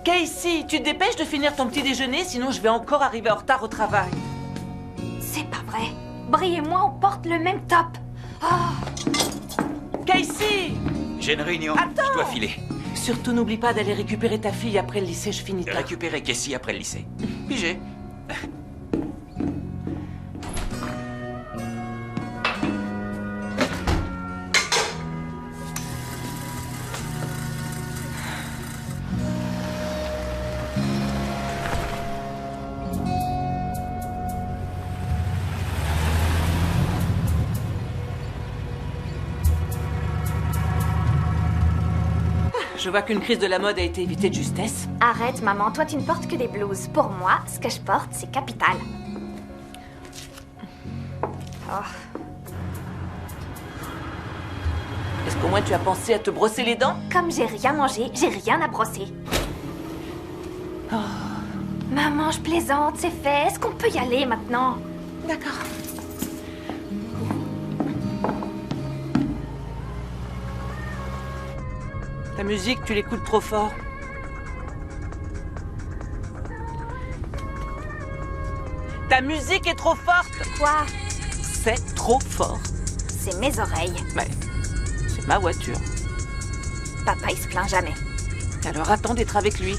Casey, tu te dépêches de finir ton petit déjeuner, sinon je vais encore arriver en retard au travail. C'est pas vrai. Brie et moi, on porte le même top. Casey! J'ai une réunion, Attends! je dois filer. Surtout n'oublie pas d'aller récupérer ta fille après le lycée, je finis tard. Récupérer Casey après le lycée. Pigé. Je vois qu'une crise de la mode a été évitée de justesse. Arrête, maman, toi tu ne portes que des blouses. Pour moi, ce que je porte, c'est capital. Oh. Est-ce qu'au moins tu as pensé à te brosser les dents? Comme j'ai rien mangé, j'ai rien à brosser. Oh. Maman, je plaisante, c'est fait. Est-ce qu'on peut y aller maintenant? D'accord. Ta musique, tu l'écoutes trop fort. Ta musique est trop forte. Quoi? C'est trop fort. C'est mes oreilles. Mais c'est ma voiture. Papa, il se plaint jamais. Alors attends d'être avec lui.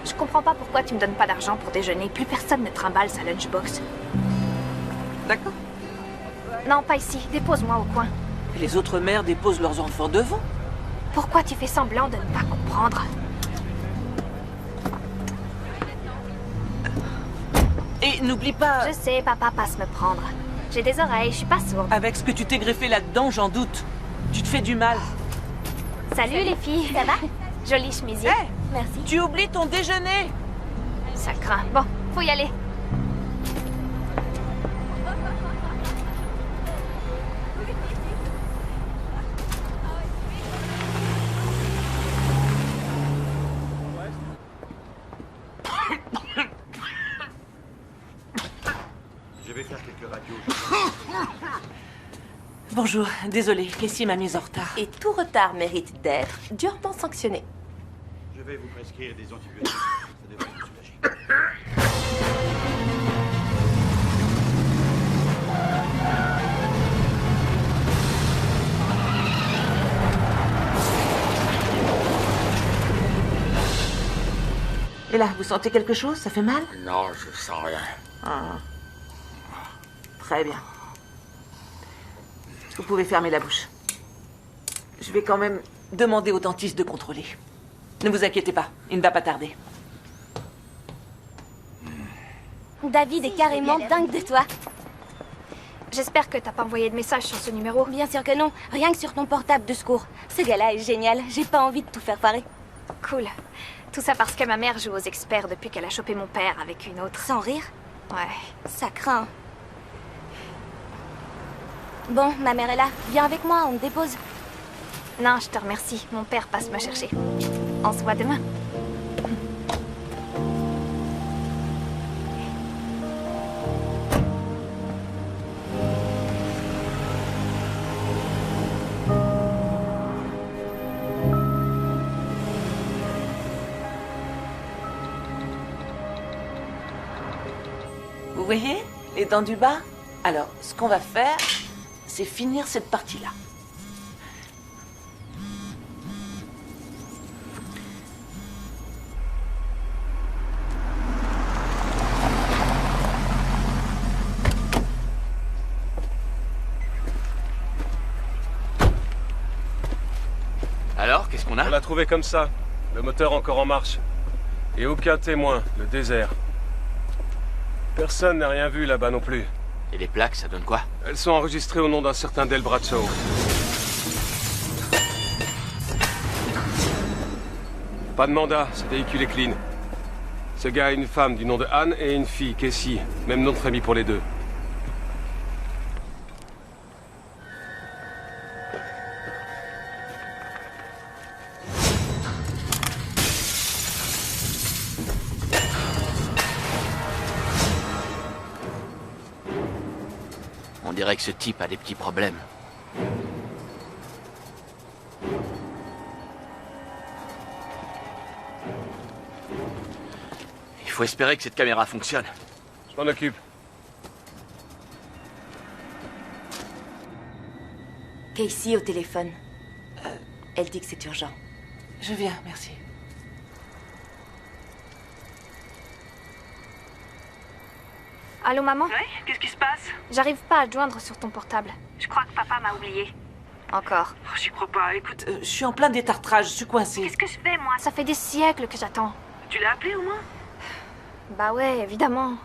Je comprends pas pourquoi tu me donnes pas d'argent pour déjeuner. Plus personne ne trimballe sa lunchbox. D'accord. Non, pas ici. Dépose-moi au coin. Et les autres mères déposent leurs enfants devant. Pourquoi tu fais semblant de ne pas comprendre? Et n'oublie pas... Je sais, papa passe me prendre. J'ai des oreilles, je suis pas sourde. Avec ce que tu t'es greffé là-dedans, j'en doute. Tu te fais du mal. Salut les filles. Ça va? Jolie chemisier. Hey, merci. tu oublies ton déjeuner. Ça craint. Bon, faut y aller. Je vais faire quelques radios. Bonjour, désolée, Casey m'a mise en retard. Et tout retard mérite d'être durement sanctionné. Je vais vous prescrire des antibiotiques. Ça devrait vous soulager. Et là, vous sentez quelque chose? Ça fait mal? Non, je sens rien. Ah. Très bien. Vous pouvez fermer la bouche. Je vais quand même demander au dentiste de contrôler. Ne vous inquiétez pas, il ne va pas tarder. David est carrément dingue de toi. J'espère que t'as pas envoyé de message sur ce numéro. Bien sûr que non, rien que sur ton portable de secours. Ce gars-là est génial, j'ai pas envie de tout faire pareil. Cool. Tout ça parce que ma mère joue aux experts depuis qu'elle a chopé mon père avec une autre. Sans rire? Ouais. Ça craint. Bon, ma mère est là. Viens avec moi, on te dépose. Non, je te remercie. Mon père passe me chercher. On se voit demain. Vous voyez les dents du bas? Alors, ce qu'on va faire, c'est finir cette partie-là. Alors, qu'est-ce qu'on On a? l'a trouvé comme ça. Le moteur encore en marche. Et aucun témoin, le désert. Personne n'a rien vu là-bas non plus. Et les plaques, ça donne quoi? Elles sont enregistrées au nom d'un certain Del Braccio. Pas de mandat, ce véhicule est clean. Ce gars a une femme du nom de Anne et une fille, Casey. Même nom de famille pour les deux. On dirait que ce type a des petits problèmes. Il faut espérer que cette caméra fonctionne. Je m'en occupe. Casey au téléphone. Elle dit que c'est urgent. Je viens, merci. Allô, maman? Oui, qu'est-ce qui se passe? J'arrive pas à te joindre sur ton portable. Je crois que papa m'a oublié. Encore. Oh, j'y crois pas. Écoute, je suis en plein détartrage, je suis coincée. Qu'est-ce que je fais, moi? Ça fait des siècles que j'attends. Tu l'as appelé au moins? Bah ouais, évidemment.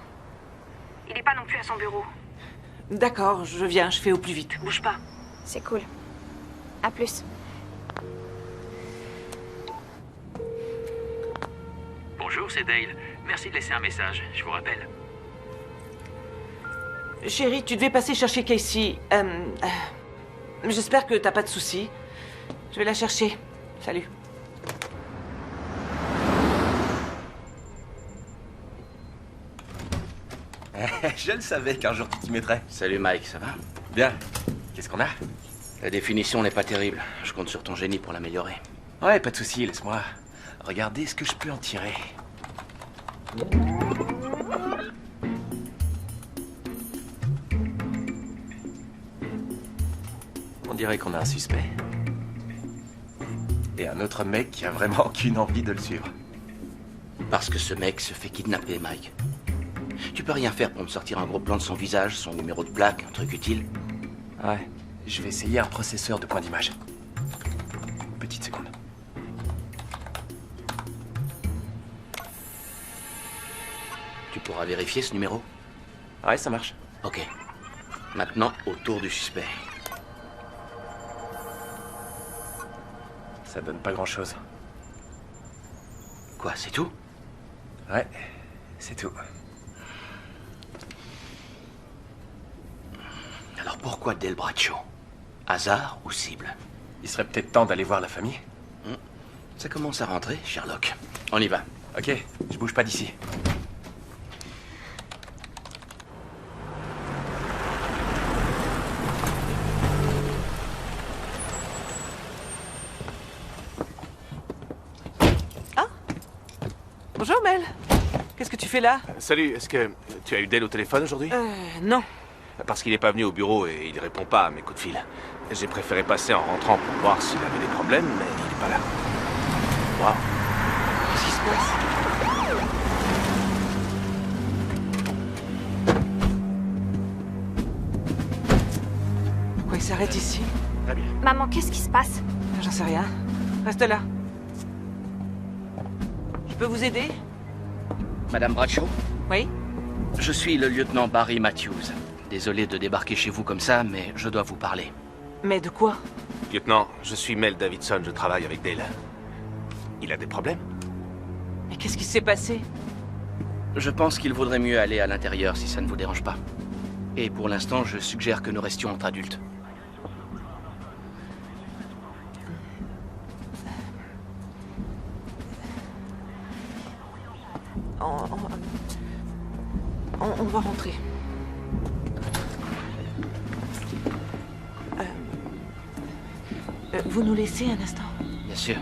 Il est pas non plus à son bureau. D'accord, je viens, je fais au plus vite. Bouge pas. C'est cool. À plus. Bonjour, c'est Dale. Merci de laisser un message, je vous rappelle. Chérie, tu devais passer chercher Casey. J'espère que t'as pas de soucis. Je vais la chercher. Salut. Je le savais qu'un jour tu t'y mettrais. Salut Mike, ça va? Bien. Qu'est-ce qu'on a? La définition n'est pas terrible. Je compte sur ton génie pour l'améliorer. Ouais, pas de souci, laisse-moi regarder ce que je peux en tirer. On dirait qu'on a un suspect. Et un autre mec qui a vraiment aucune envie de le suivre. Parce que ce mec se fait kidnapper, Mike. Tu peux rien faire pour me sortir un gros plan de son visage, son numéro de plaque, un truc utile? Ouais. Je vais essayer un processeur de points d'image. Petite seconde. Tu pourras vérifier ce numéro? Ouais, ça marche. Ok. Maintenant, au tour du suspect. Ça donne pas grand-chose. Quoi, c'est tout? Ouais, c'est tout. Alors pourquoi Del Braccio? Hasard ou cible? Il serait peut-être temps d'aller voir la famille. Ça commence à rentrer, Sherlock. On y va. Ok, je bouge pas d'ici. Bonjour, Mel. Qu'est-ce que tu fais là? Salut, est-ce que tu as eu Dale au téléphone aujourd'hui? Non. Parce qu'il n'est pas venu au bureau et il répond pas à mes coups de fil. J'ai préféré passer en rentrant pour voir s'il avait des problèmes, mais il n'est pas là. Waouh. Qu'est-ce qui se passe? Pourquoi il s'arrête ici? Très bien. Maman, qu'est-ce qui se passe? J'en sais rien. Reste là. Je peux vous aider? Madame Braccio? Oui? Je suis le lieutenant Barry Matthews. Désolé de débarquer chez vous comme ça, mais je dois vous parler. Mais de quoi? Lieutenant, je suis Mel Davidson, je travaille avec Dale. Il a des problèmes? Mais qu'est-ce qui s'est passé? Je pense qu'il vaudrait mieux aller à l'intérieur si ça ne vous dérange pas. Et pour l'instant, je suggère que nous restions entre adultes. On va rentrer. Vous nous laissez un instant? Bien sûr.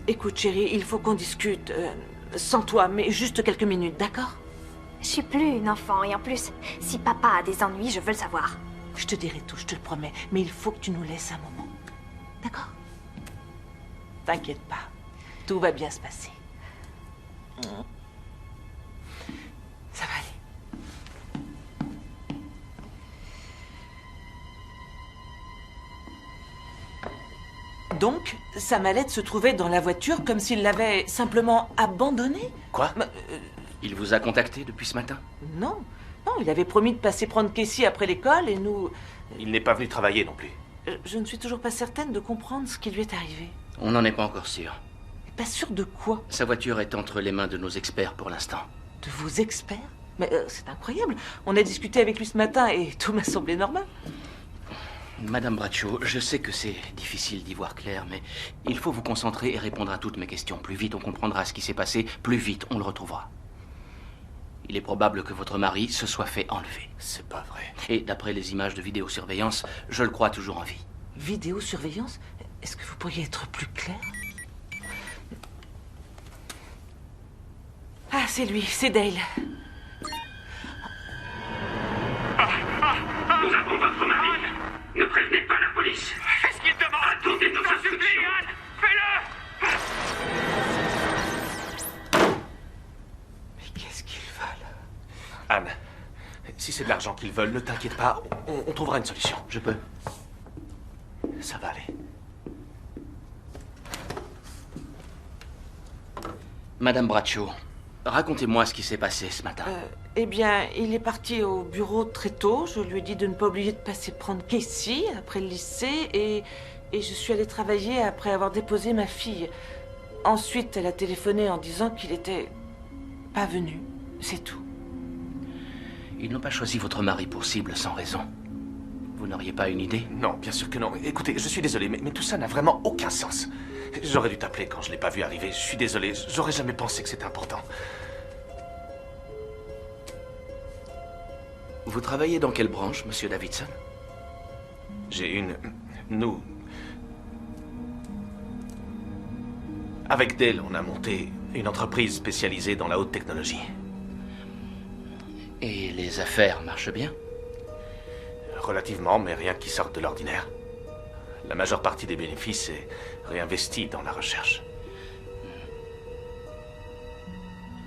Écoute, chérie, il faut qu'on discute. Sans toi, mais juste quelques minutes, d'accord? Je suis plus une enfant, et en plus, si papa a des ennuis, je veux le savoir. Je te dirai tout, je te le promets. Mais il faut que tu nous laisses un moment. D'accord? T'inquiète pas. Tout va bien se passer. Ça va aller. Donc, sa mallette se trouvait dans la voiture comme s'il l'avait simplement abandonnée? Quoi? Bah, Il vous a contacté depuis ce matin? non. Non, il avait promis de passer prendre Casey après l'école et nous... Il n'est pas venu travailler non plus. Je ne suis toujours pas certaine de comprendre ce qui lui est arrivé. On n'en est pas encore sûr. Pas sûre de quoi? Sa voiture est entre les mains de nos experts pour l'instant. De vos experts? Mais c'est incroyable. On a discuté avec lui ce matin et tout m'a semblé normal. Madame Bradshaw, je sais que c'est difficile d'y voir clair, mais il faut vous concentrer et répondre à toutes mes questions. Plus vite on comprendra ce qui s'est passé, plus vite on le retrouvera. Il est probable que votre mari se soit fait enlever. C'est pas vrai. Et d'après les images de vidéosurveillance, je le crois toujours en vie. Vidéosurveillance? Est-ce que vous pourriez être plus clair? Ah, c'est lui, c'est Dale. Nous avons votre mari. Ne prévenez pas la police. Qu'est-ce qu'il demande? Attendez nos instructions. Anne, fais-le! Mais qu'est-ce qu'ils veulent? Anne, si c'est de l'argent qu'ils veulent, ne t'inquiète pas, on trouvera une solution. Je peux. Ça va aller. Madame Bradshaw, racontez-moi ce qui s'est passé ce matin. Eh bien, il est parti au bureau très tôt. Je lui ai dit de ne pas oublier de passer prendre Casey après le lycée et je suis allée travailler après avoir déposé ma fille. Ensuite, elle a téléphoné en disant qu'il était pas venu. C'est tout. Ils n'ont pas choisi votre mari pour cible sans raison. Vous n'auriez pas une idée? Non, bien sûr que non. Écoutez, je suis désolé, mais tout ça n'a vraiment aucun sens. J'aurais dû t'appeler quand je l'ai pas vu arriver. Je suis désolé, j'aurais jamais pensé que c'était important. Vous travaillez dans quelle branche, monsieur Davidson? Nous... Avec Dale, on a monté une entreprise spécialisée dans la haute technologie. Et les affaires marchent bien? Relativement, mais rien qui sorte de l'ordinaire. La majeure partie des bénéfices est réinvestie dans la recherche.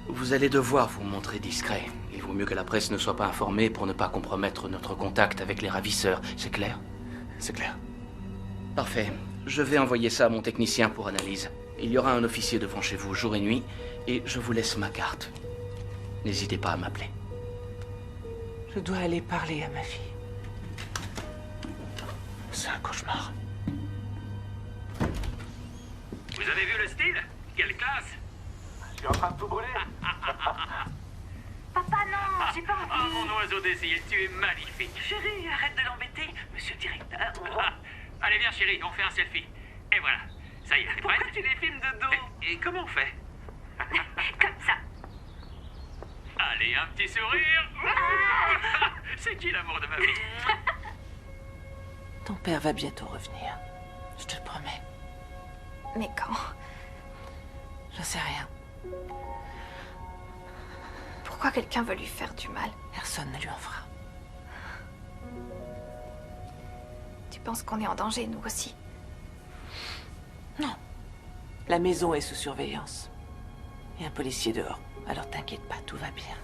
Vous allez devoir vous montrer discret. Il vaut mieux que la presse ne soit pas informée pour ne pas compromettre notre contact avec les ravisseurs, c'est clair? C'est clair. Parfait. Je vais envoyer ça à mon technicien pour analyse. Il y aura un officier devant chez vous jour et nuit, et je vous laisse ma carte. N'hésitez pas à m'appeler. Je dois aller parler à ma fille. C'est un cauchemar. Vous avez vu le style? Quelle classe! Je suis en train de tout brûler. Papa, non, j'ai pas Oh, envie. mon oiseau des îles, tu es magnifique. Chérie, arrête de l'embêter. Monsieur le directeur, Allez, viens, chérie, on fait un selfie. Et voilà. Ça y est, t'es prête? tu les filmes de dos? Et comment on fait? Comme ça. Allez, un petit sourire. C'est qui l'amour de ma vie? Ton père va bientôt revenir. Je te le promets. Mais quand? Je sais rien. Pourquoi quelqu'un veut lui faire du mal? Personne ne lui en fera. Tu penses qu'on est en danger, nous aussi? Non. La maison est sous surveillance. Il y a un policier dehors. Alors t'inquiète pas, tout va bien.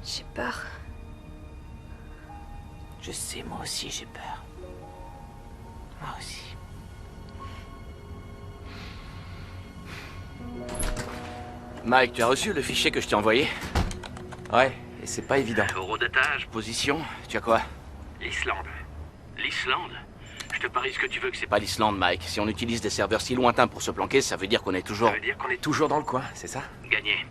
J'ai peur. Je sais, moi aussi j'ai peur. Moi aussi. Mike, tu as reçu le fichier que je t'ai envoyé? Ouais, et c'est pas évident. Eurodatage, Position, tu as quoi? l'Islande. L'Islande? Je te parie ce que tu veux que c'est C'est pas l'Islande, Mike. Si on utilise des serveurs si lointains pour se planquer, ça veut dire qu'on est toujours... Ça veut dire qu'on est Toujours dans le coin, c'est ça? gagné.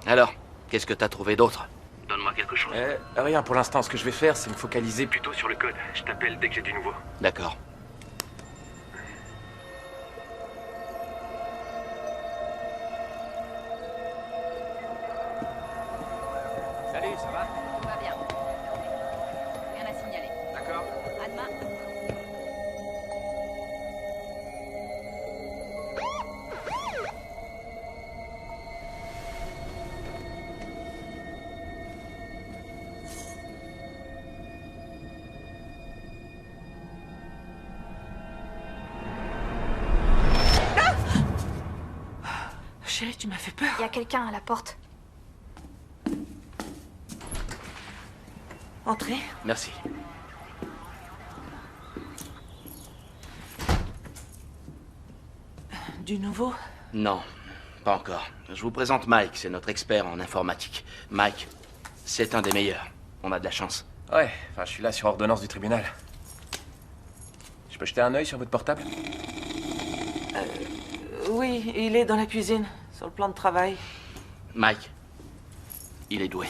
Alors, qu'est-ce que t'as trouvé d'autre? Donne-moi quelque chose? Rien pour l'instant. Ce que je vais faire, c'est me focaliser Plutôt sur le code. Je t'appelle dès que j'ai du nouveau. D'accord. Salut, ça va? Tout va bien. Rien à signaler. D'accord. À demain. Chérie, tu m'as fait peur. Il y a quelqu'un à la porte. Entrez. Merci. Du nouveau? Non, pas encore. Je vous présente Mike, c'est notre expert en informatique. Mike, c'est un des meilleurs. On a de la chance. Ouais, enfin, je suis là sur ordonnance du tribunal. Je peux jeter un œil sur votre portable? Oui, il est dans la cuisine, sur le plan de travail. Mike, il est doué.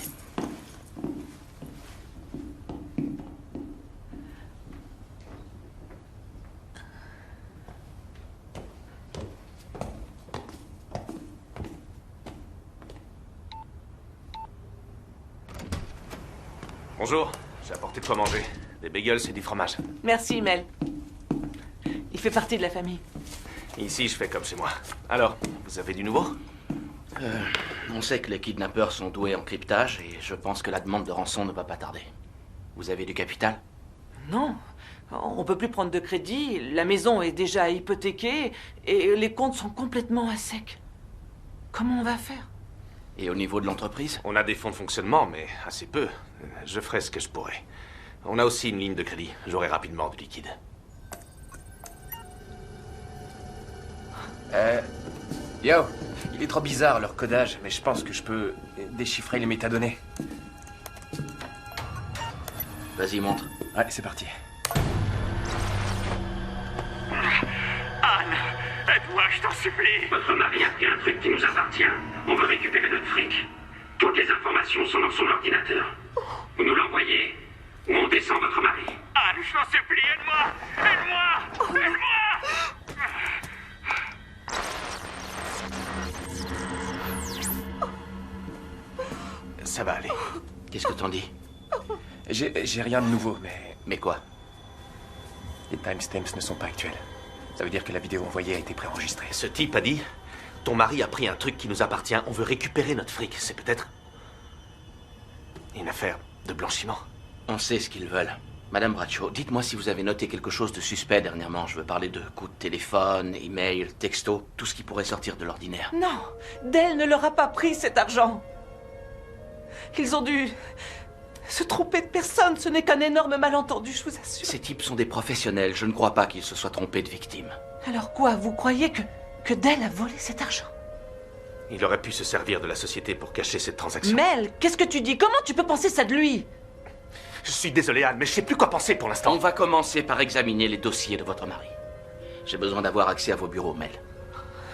Bonjour, j'ai apporté de quoi manger. Des bagels et du fromage. Merci, Mel. Il fait partie de la famille. Ici, je fais comme chez moi. Alors, vous avez du nouveau? On sait que les kidnappeurs sont doués en cryptage et je pense que la demande de rançon ne va pas tarder. Vous avez du capital? Non, on peut plus prendre de crédit, la maison est déjà hypothéquée et les comptes sont complètement à sec. Comment on va faire? Et au niveau de l'entreprise? On a des fonds de fonctionnement, mais assez peu. Je ferai ce que je pourrai. On a aussi une ligne de crédit. J'aurai rapidement du liquide. Yo, il est trop bizarre leur codage, mais je pense que je peux déchiffrer les métadonnées. Vas-y, montre. Ouais, c'est parti. Anne, aide-moi, je t'en supplie. Votre mari a pris un truc qui nous appartient. On veut récupérer notre fric. Toutes les informations sont dans son ordinateur. Vous nous l'envoyez, ou on descend votre mari. Anne, je t'en supplie, aide-moi. Aide-moi. Aide-moi. Ça va aller. Qu'est-ce que t'en dis? J'ai rien de nouveau, mais Mais quoi? les timestamps ne sont pas actuels. Ça veut dire que la vidéo envoyée a été préenregistrée. Ce type a dit, ton mari a pris un truc qui nous appartient, on veut récupérer notre fric. C'est peut-être une affaire de blanchiment. On sait ce qu'ils veulent. Madame Bradshaw, dites-moi si vous avez noté quelque chose de suspect dernièrement. Je veux parler de coups de téléphone, email, texto, tout ce qui pourrait sortir de l'ordinaire. Non, Dell ne leur a pas pris cet argent. Ils ont dû se tromper de personne, ce n'est qu'un énorme malentendu, je vous assure. Ces types sont des professionnels, je ne crois pas qu'ils se soient trompés de victime. Alors quoi, vous croyez que Dell a volé cet argent? Il aurait pu se servir de la société pour cacher cette transaction. Mel, qu'est-ce que tu dis? Comment tu peux penser ça de lui? Je suis désolé, Anne, mais je sais plus quoi penser pour l'instant. On va commencer par examiner les dossiers de votre mari. J'ai besoin d'avoir accès à vos bureaux, Mel.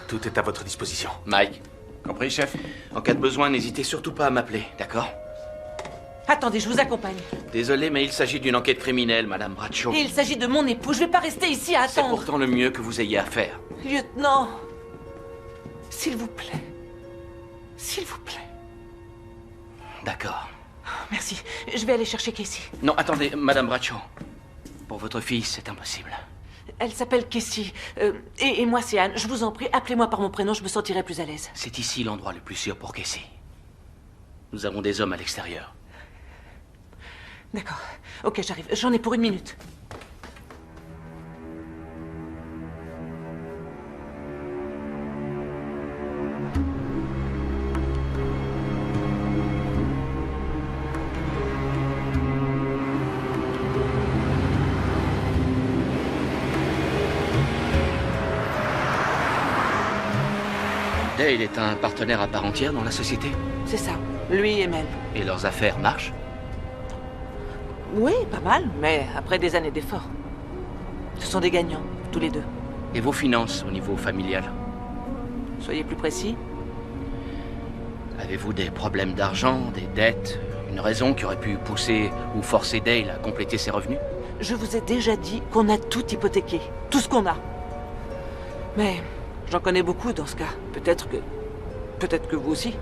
Tout est à votre disposition. Mike, Compris, chef? en cas de besoin, n'hésitez surtout pas à m'appeler, d'accord? Attendez, je vous accompagne. Désolé, mais il s'agit d'une enquête criminelle, Madame Bradshaw. Et il s'agit de mon époux, je vais pas rester ici à C'est attendre. pourtant le mieux que vous ayez à faire. Lieutenant, s'il vous plaît. S'il vous plaît. D'accord. Merci, je vais aller chercher Casey. Non, attendez, Madame Bradshaw. Pour votre fille, c'est impossible. Elle s'appelle Casey. Et moi, c'est Anne. Je vous en prie, appelez-moi par mon prénom, je me sentirai plus à l'aise. C'est ici l'endroit le plus sûr pour Casey. Nous avons des hommes à l'extérieur. D'accord. Ok, j'arrive. J'en ai pour 1 minute. Dale est un partenaire à part entière dans la société. C'est ça. Lui et Mel. Et leurs affaires marchent. Oui, pas mal, mais après des années d'efforts. Ce sont des gagnants, tous les deux. Et vos finances au niveau familial? Soyez plus précis. Avez-vous des problèmes d'argent, des dettes, Une raison qui aurait pu pousser ou forcer Dale à compléter ses revenus? Je vous ai déjà dit qu'on a tout hypothéqué. Tout ce qu'on a. Mais j'en connais beaucoup dans ce cas. Peut-être que vous aussi.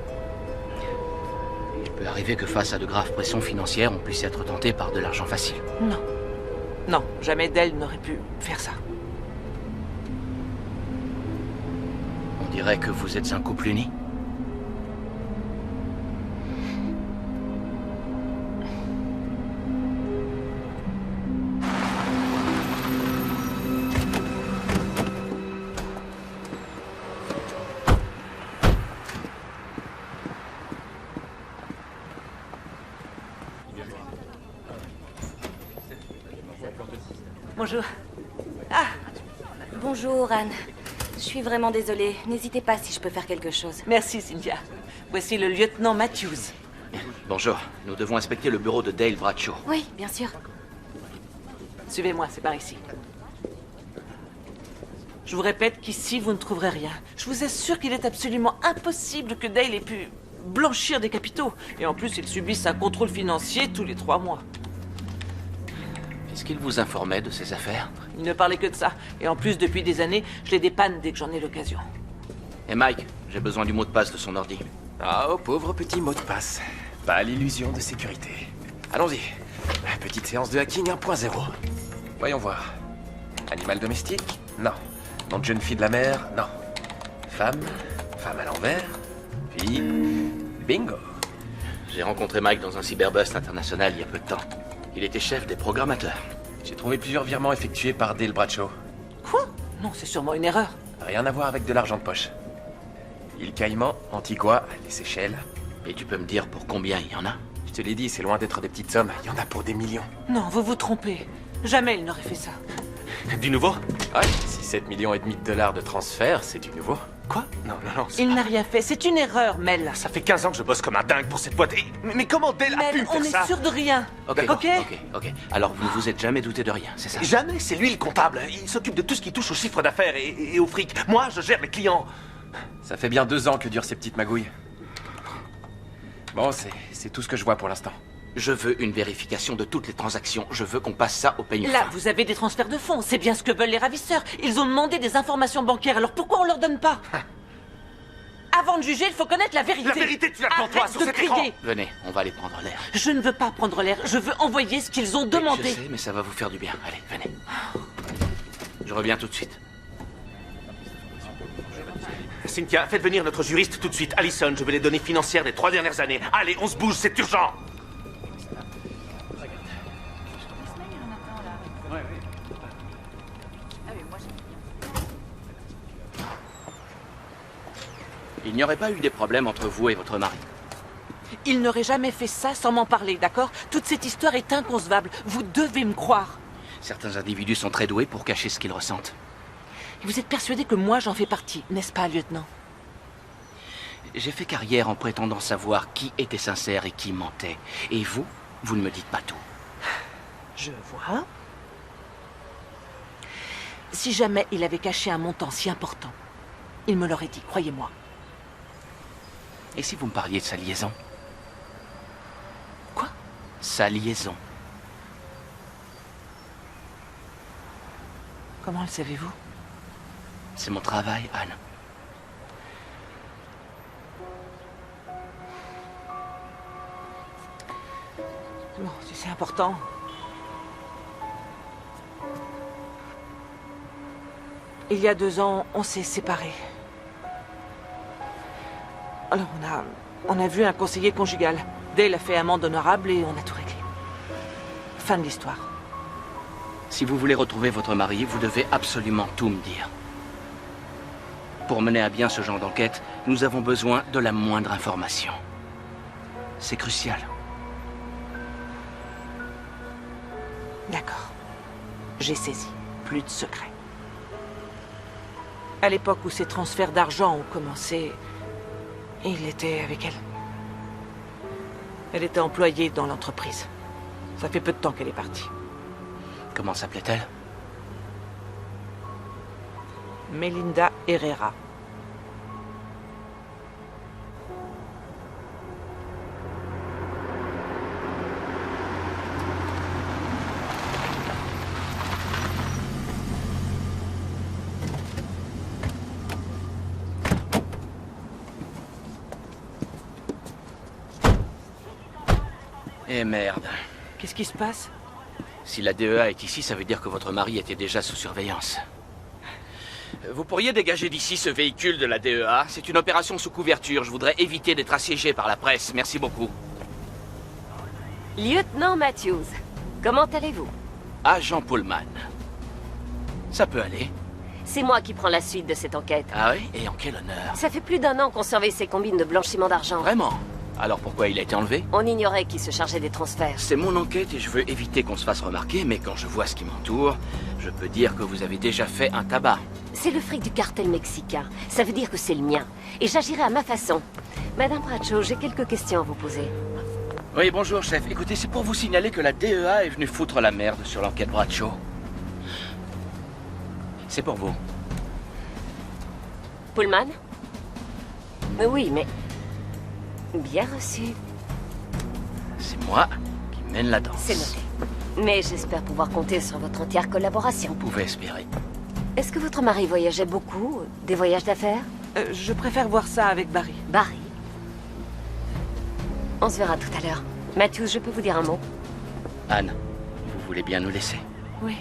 Il peut arriver que face à de graves pressions financières, on puisse être tenté par de l'argent facile. Non. Non, jamais Dale n'aurait pu faire ça. On dirait que vous êtes un couple uni. Bonjour. Bonjour, Anne. Je suis vraiment désolée. N'hésitez pas si je peux faire quelque chose. Merci, Cynthia. Voici le lieutenant Matthews. Bonjour, nous devons inspecter le bureau de Dale Bradshaw. Oui, bien sûr. Suivez-moi, c'est par ici. Je vous répète qu'ici, vous ne trouverez rien. Je vous assure qu'il est absolument impossible que Dale ait pu blanchir des capitaux. Et en plus, il subisse un contrôle financier tous les 3 mois. Est-ce qu'il vous informait de ses affaires? Il ne parlait que de ça. Et en plus, depuis des années, je les dépanne dès que j'en ai l'occasion. Et Mike, j'ai besoin du mot de passe de son ordi. Oh, pauvre petit mot de passe. Pas l'illusion de sécurité. Allons-y. Petite séance de hacking 1.0. Voyons voir. Animal domestique? Non. Nom de jeune fille de la mer? Non. Femme? Femme à l'envers? Fille? Bingo. J'ai rencontré Mike dans un cyberbust international il y a peu de temps. Il était chef des programmateurs. J'ai trouvé plusieurs virements effectués par Dale Bradshaw. Quoi? Non, c'est sûrement une erreur. Rien à voir avec de l'argent de poche. Île Caïman, Antigua, les Seychelles. Et tu peux me dire pour combien il y en a? Je te l'ai dit, c'est loin d'être des petites sommes. Il y en a pour des millions. Non, vous vous trompez. Jamais il n'aurait fait ça. Du nouveau? Ouais, si 7,5 millions de dollars de transfert, c'est du nouveau. Quoi? Non. Il n'a rien fait. C'est une erreur, Mel. Ça fait 15 ans que je bosse comme un dingue pour cette boîte. Mais comment Dale a pu Mel, me faire on ça? est sûr de rien. Ok. Alors vous ne vous êtes jamais douté de rien, c'est ça? Jamais, c'est lui le comptable. Il s'occupe de tout ce qui touche au chiffre d'affaires et au fric. Moi, je gère les clients. Ça fait bien 2 ans que durent ces petites magouilles. Bon, c'est tout ce que je vois pour l'instant. Je veux une vérification de toutes les transactions. Je veux qu'on passe ça au peigne Là, fin. vous avez des transferts de fonds. C'est bien ce que veulent les ravisseurs. Ils ont demandé des informations bancaires. Alors pourquoi on leur donne pas? Avant de juger, il faut connaître la vérité. La vérité, tu l'as devant toi, Arrête sur de cet crier. écran. Venez, on va aller prendre l'air. Je ne veux pas prendre l'air. Je veux envoyer ce qu'ils ont demandé. Je sais, mais ça va vous faire du bien. Allez, venez. Je reviens tout de suite. Cynthia, faites venir notre juriste tout de suite. Allison, je veux les données financières des 3 dernières années. Allez, on se bouge, c'est urgent. Il n'y aurait pas eu des problèmes entre vous et votre mari? Il n'aurait jamais fait ça sans m'en parler, d'accord? Toute cette histoire est inconcevable. Vous devez me croire. Certains individus sont très doués pour cacher ce qu'ils ressentent. Et vous êtes persuadé que moi j'en fais partie, n'est-ce pas, lieutenant? J'ai fait carrière en prétendant savoir qui était sincère et qui mentait. Et vous, vous ne me dites pas tout. Je vois. Si jamais il avait caché un montant si important, il me l'aurait dit, croyez-moi. Et si vous me parliez de sa liaison? Quoi? Sa liaison. Comment le savez-vous? C'est mon travail, Anne. Bon, si c'est important. Il y a 2 ans, on s'est séparés. Alors, on a vu un conseiller conjugal. Dale a fait amende honorable et on a tout réglé. Fin de l'histoire. Si vous voulez retrouver votre mari, vous devez absolument tout me dire. Pour mener à bien ce genre d'enquête, nous avons besoin de la moindre information. C'est crucial. D'accord. J'ai saisi. Plus de secrets. À l'époque où ces transferts d'argent ont commencé, il était avec elle. Elle était employée dans l'entreprise. Ça fait peu de temps qu'elle est partie. Comment s'appelait-elle? Melinda Herrera. Eh merde. Qu'est-ce qui se passe? Si la DEA est ici, ça veut dire que votre mari était déjà sous surveillance. Vous pourriez dégager d'ici ce véhicule de la DEA? C'est une opération sous couverture. Je voudrais éviter d'être assiégé par la presse. Merci beaucoup. Lieutenant Matthews, comment allez-vous? Agent Pullman. Ça peut aller. C'est moi qui prends la suite de cette enquête. Ah oui? Et en quel honneur? Ça fait plus d'1 an qu'on surveille ces combines de blanchiment d'argent. Vraiment? Alors pourquoi il a été enlevé? On ignorait qui se chargeait des transferts. C'est mon enquête et je veux éviter qu'on se fasse remarquer, mais quand je vois ce qui m'entoure, je peux dire que vous avez déjà fait un tabac. C'est le fric du cartel mexicain. Ça veut dire que c'est le mien. Et j'agirai à ma façon. Madame Bradshaw, j'ai quelques questions à vous poser. Oui, bonjour, chef. Écoutez, c'est pour vous signaler que la DEA est venue foutre la merde sur l'enquête Bradshaw. C'est pour vous. Pullman? Oui, mais... Bien reçu. C'est moi qui mène la danse. C'est noté. Mais j'espère pouvoir compter sur votre entière collaboration. Vous pouvez espérer. Est-ce que votre mari voyageait beaucoup? Des voyages d'affaires? Je préfère voir ça avec Barry. Barry? On se verra tout à l'heure. Matthews, je peux vous dire un mot? Anne, vous voulez bien nous laisser? Oui.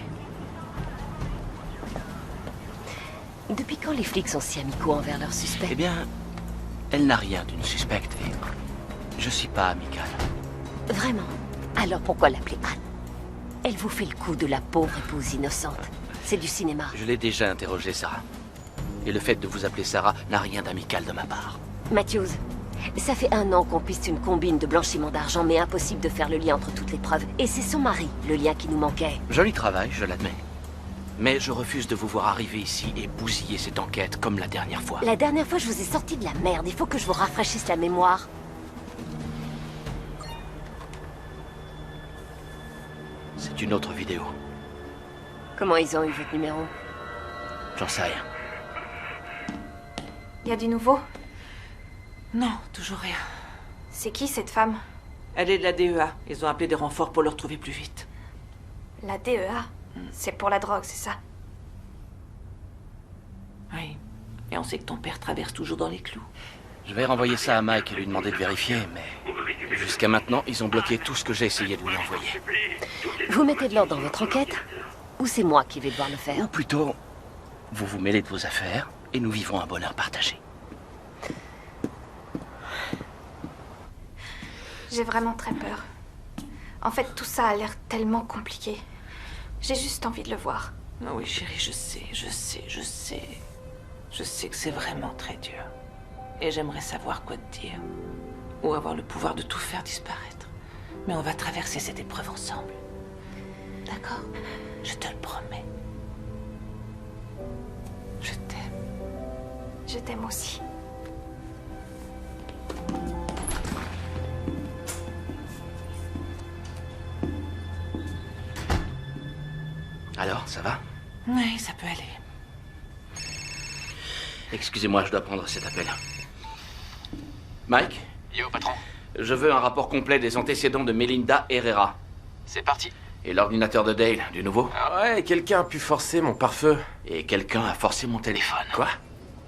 Depuis quand les flics sont si amicaux envers leurs suspects? Eh bien, elle n'a rien d'une suspecte et je suis pas amical. Vraiment? Alors pourquoi l'appeler Anne? Elle vous fait le coup de la pauvre épouse innocente. C'est du cinéma. Je l'ai déjà interrogé, Sarah. Et le fait de vous appeler Sarah n'a rien d'amical de ma part. Matthews, ça fait 1 an qu'on piste une combine de blanchiment d'argent, mais impossible de faire le lien entre toutes les preuves. Et c'est son mari, le lien qui nous manquait. Joli travail, je l'admets. Mais je refuse de vous voir arriver ici et bousiller cette enquête comme la dernière fois. La dernière fois, je vous ai sorti de la merde. Il faut que je vous rafraîchisse la mémoire. C'est une autre vidéo. Comment ils ont eu votre numéro? J'en sais rien. Y a du nouveau? Non, toujours rien. C'est qui cette femme? Elle est de la DEA. Ils ont appelé des renforts pour le retrouver plus vite. La DEA? C'est pour la drogue, c'est ça? Oui. Et on sait que ton père traverse toujours dans les clous. Je vais renvoyer ça à Mike et lui demander de vérifier, mais jusqu'à maintenant, ils ont bloqué tout ce que j'ai essayé de lui envoyer. Vous mettez de l'ordre dans votre enquête? Ou c'est moi qui vais devoir le faire? Ou plutôt, vous vous mêlez de vos affaires et nous vivons un bonheur partagé. J'ai vraiment très peur. En fait, tout ça a l'air tellement compliqué. J'ai juste envie de le voir. Ah oui, chérie, je sais. Je sais que c'est vraiment très dur. Et j'aimerais savoir quoi te dire. Ou avoir le pouvoir de tout faire disparaître. Mais on va traverser cette épreuve ensemble. D'accord? Je te le promets. Je t'aime. Je t'aime aussi. Alors, ça va? Oui, ça peut aller. Excusez-moi, je dois prendre cet appel. Mike? Yo, patron. Je veux un rapport complet des antécédents de Melinda Herrera. C'est parti. Et l'ordinateur de Dale, du nouveau? Ah ouais, quelqu'un a pu forcer mon pare-feu. Et quelqu'un a forcé mon téléphone. Quoi?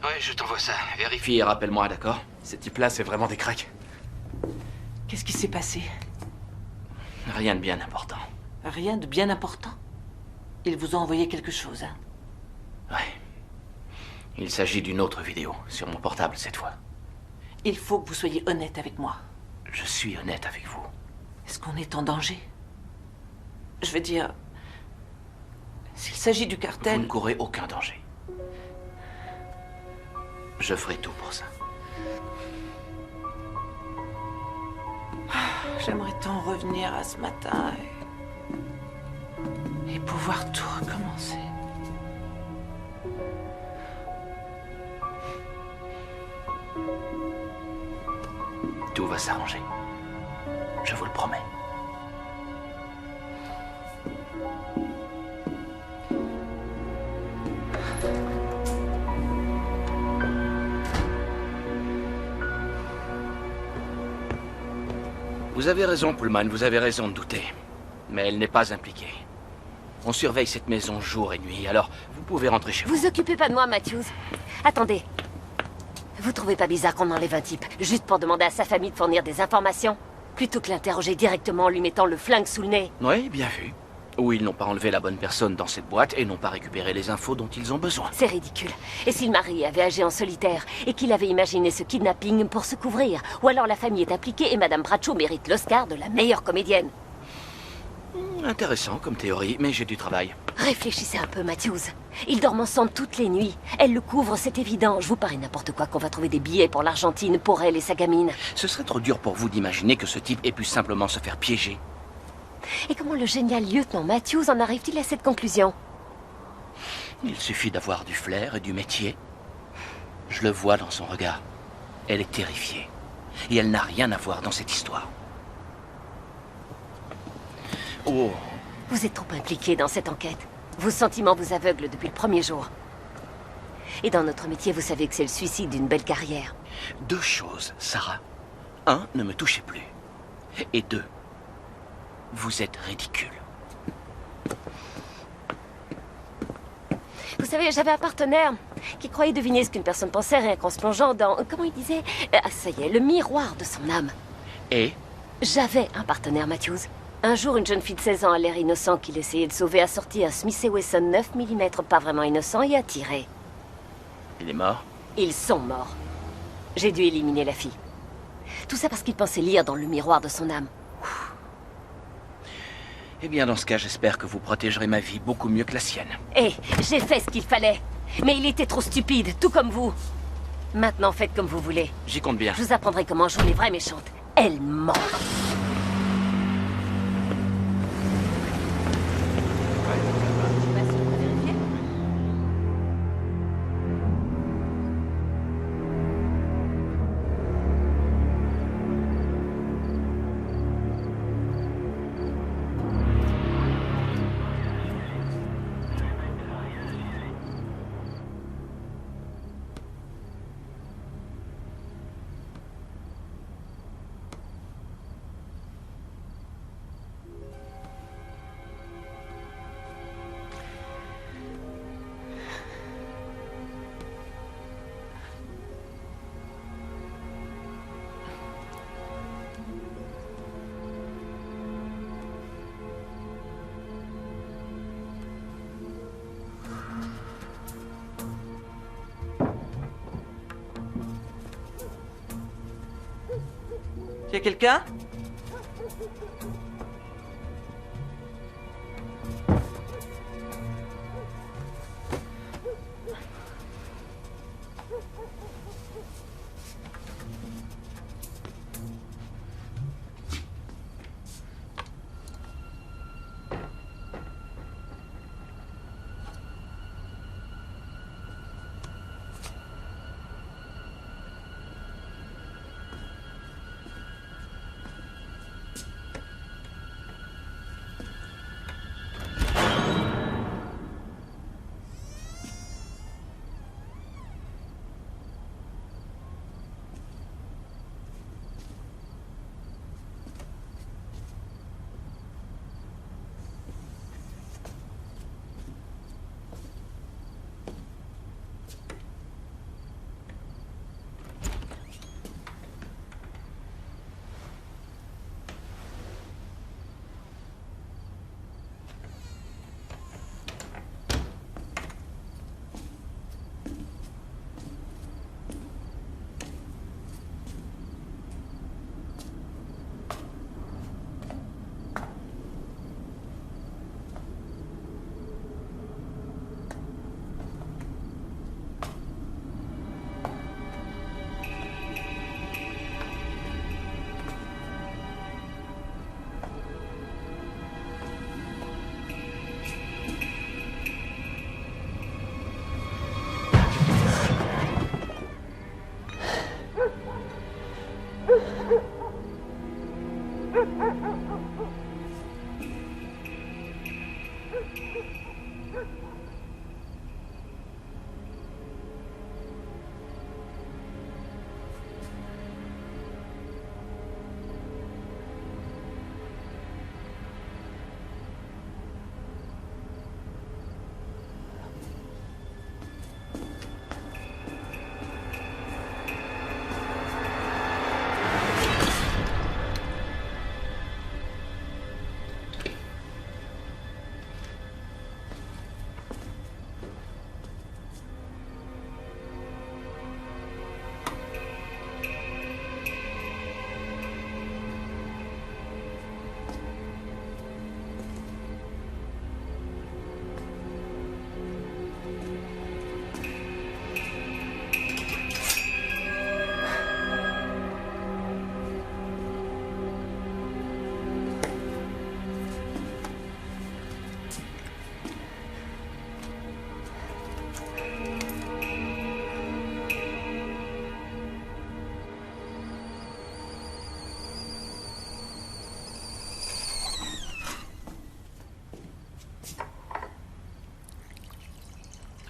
Ouais, je t'envoie ça. Vérifie et rappelle-moi, d'accord? Ces types-là, c'est vraiment des cracks. Qu'est-ce qui s'est passé? Rien de bien important. Rien de bien important? Ils vous ont envoyé quelque chose, hein? Ouais. Il s'agit d'une autre vidéo, sur mon portable cette fois. Il faut que vous soyez honnête avec moi. Je suis honnête avec vous. Est-ce qu'on est en danger? Je veux dire, s'il s'agit du cartel... Vous ne courez aucun danger. Je ferai tout pour ça. J'aimerais tant revenir à ce matin et pouvoir tout recommencer. Tout va s'arranger. Je vous le promets. Vous avez raison, Pullman, vous avez raison de douter. Mais elle n'est pas impliquée. On surveille cette maison jour et nuit, alors vous pouvez rentrer chez vous. Vous occupez pas de moi, Matthews. Attendez. Vous trouvez pas bizarre qu'on enlève un type juste pour demander à sa famille de fournir des informations? plutôt que l'interroger directement en lui mettant le flingue sous le nez. Oui, bien vu. Ou ils n'ont pas enlevé la bonne personne dans cette boîte et n'ont pas récupéré les infos dont ils ont besoin. C'est ridicule. Et si le mari avait agi en solitaire et qu'il avait imaginé ce kidnapping pour se couvrir? Ou alors la famille est impliquée et Madame Bradshaw mérite l'Oscar de la meilleure comédienne. Intéressant comme théorie, mais j'ai du travail. Réfléchissez un peu, Matthews. Ils dorment ensemble toutes les nuits. Elle le couvre, c'est évident. Je vous parie n'importe quoi qu'on va trouver des billets pour l'Argentine, pour elle et sa gamine. Ce serait trop dur pour vous d'imaginer que ce type ait pu simplement se faire piéger. Et comment le génial lieutenant Matthews en arrive-t-il à cette conclusion? Il suffit d'avoir du flair et du métier. Je le vois dans son regard. Elle est terrifiée. Et elle n'a rien à voir dans cette histoire. Oh, Vous êtes trop impliqué dans cette enquête. Vos sentiments vous aveuglent depuis le premier jour. Et dans notre métier, vous savez que c'est le suicide d'une belle carrière. 2 choses, Sarah. 1, ne me touchez plus. Et 2, vous êtes ridicule. Vous savez, j'avais un partenaire qui croyait deviner ce qu'une personne pensait rien qu'en se plongeant dans... Comment il disait? Ah, ça y est, le miroir de son âme. Et J'avais un partenaire, Matthews. Un jour, une jeune fille de 16 ans à l'air innocent qu'il essayait de sauver a sorti un Smith & Wesson 9 mm pas vraiment innocent et a tiré. il est mort? Ils sont morts. J'ai dû éliminer la fille. Tout ça parce qu'il pensait lire dans le miroir de son âme. Eh bien, dans ce cas, j'espère que vous protégerez ma vie beaucoup mieux que la sienne. Eh, j'ai fait ce qu'il fallait. Mais il était trop stupide, tout comme vous. Maintenant, faites comme vous voulez. J'y compte bien. Je vous apprendrai comment jouer les vraies méchantes. Elle ment. Y a quelqu'un?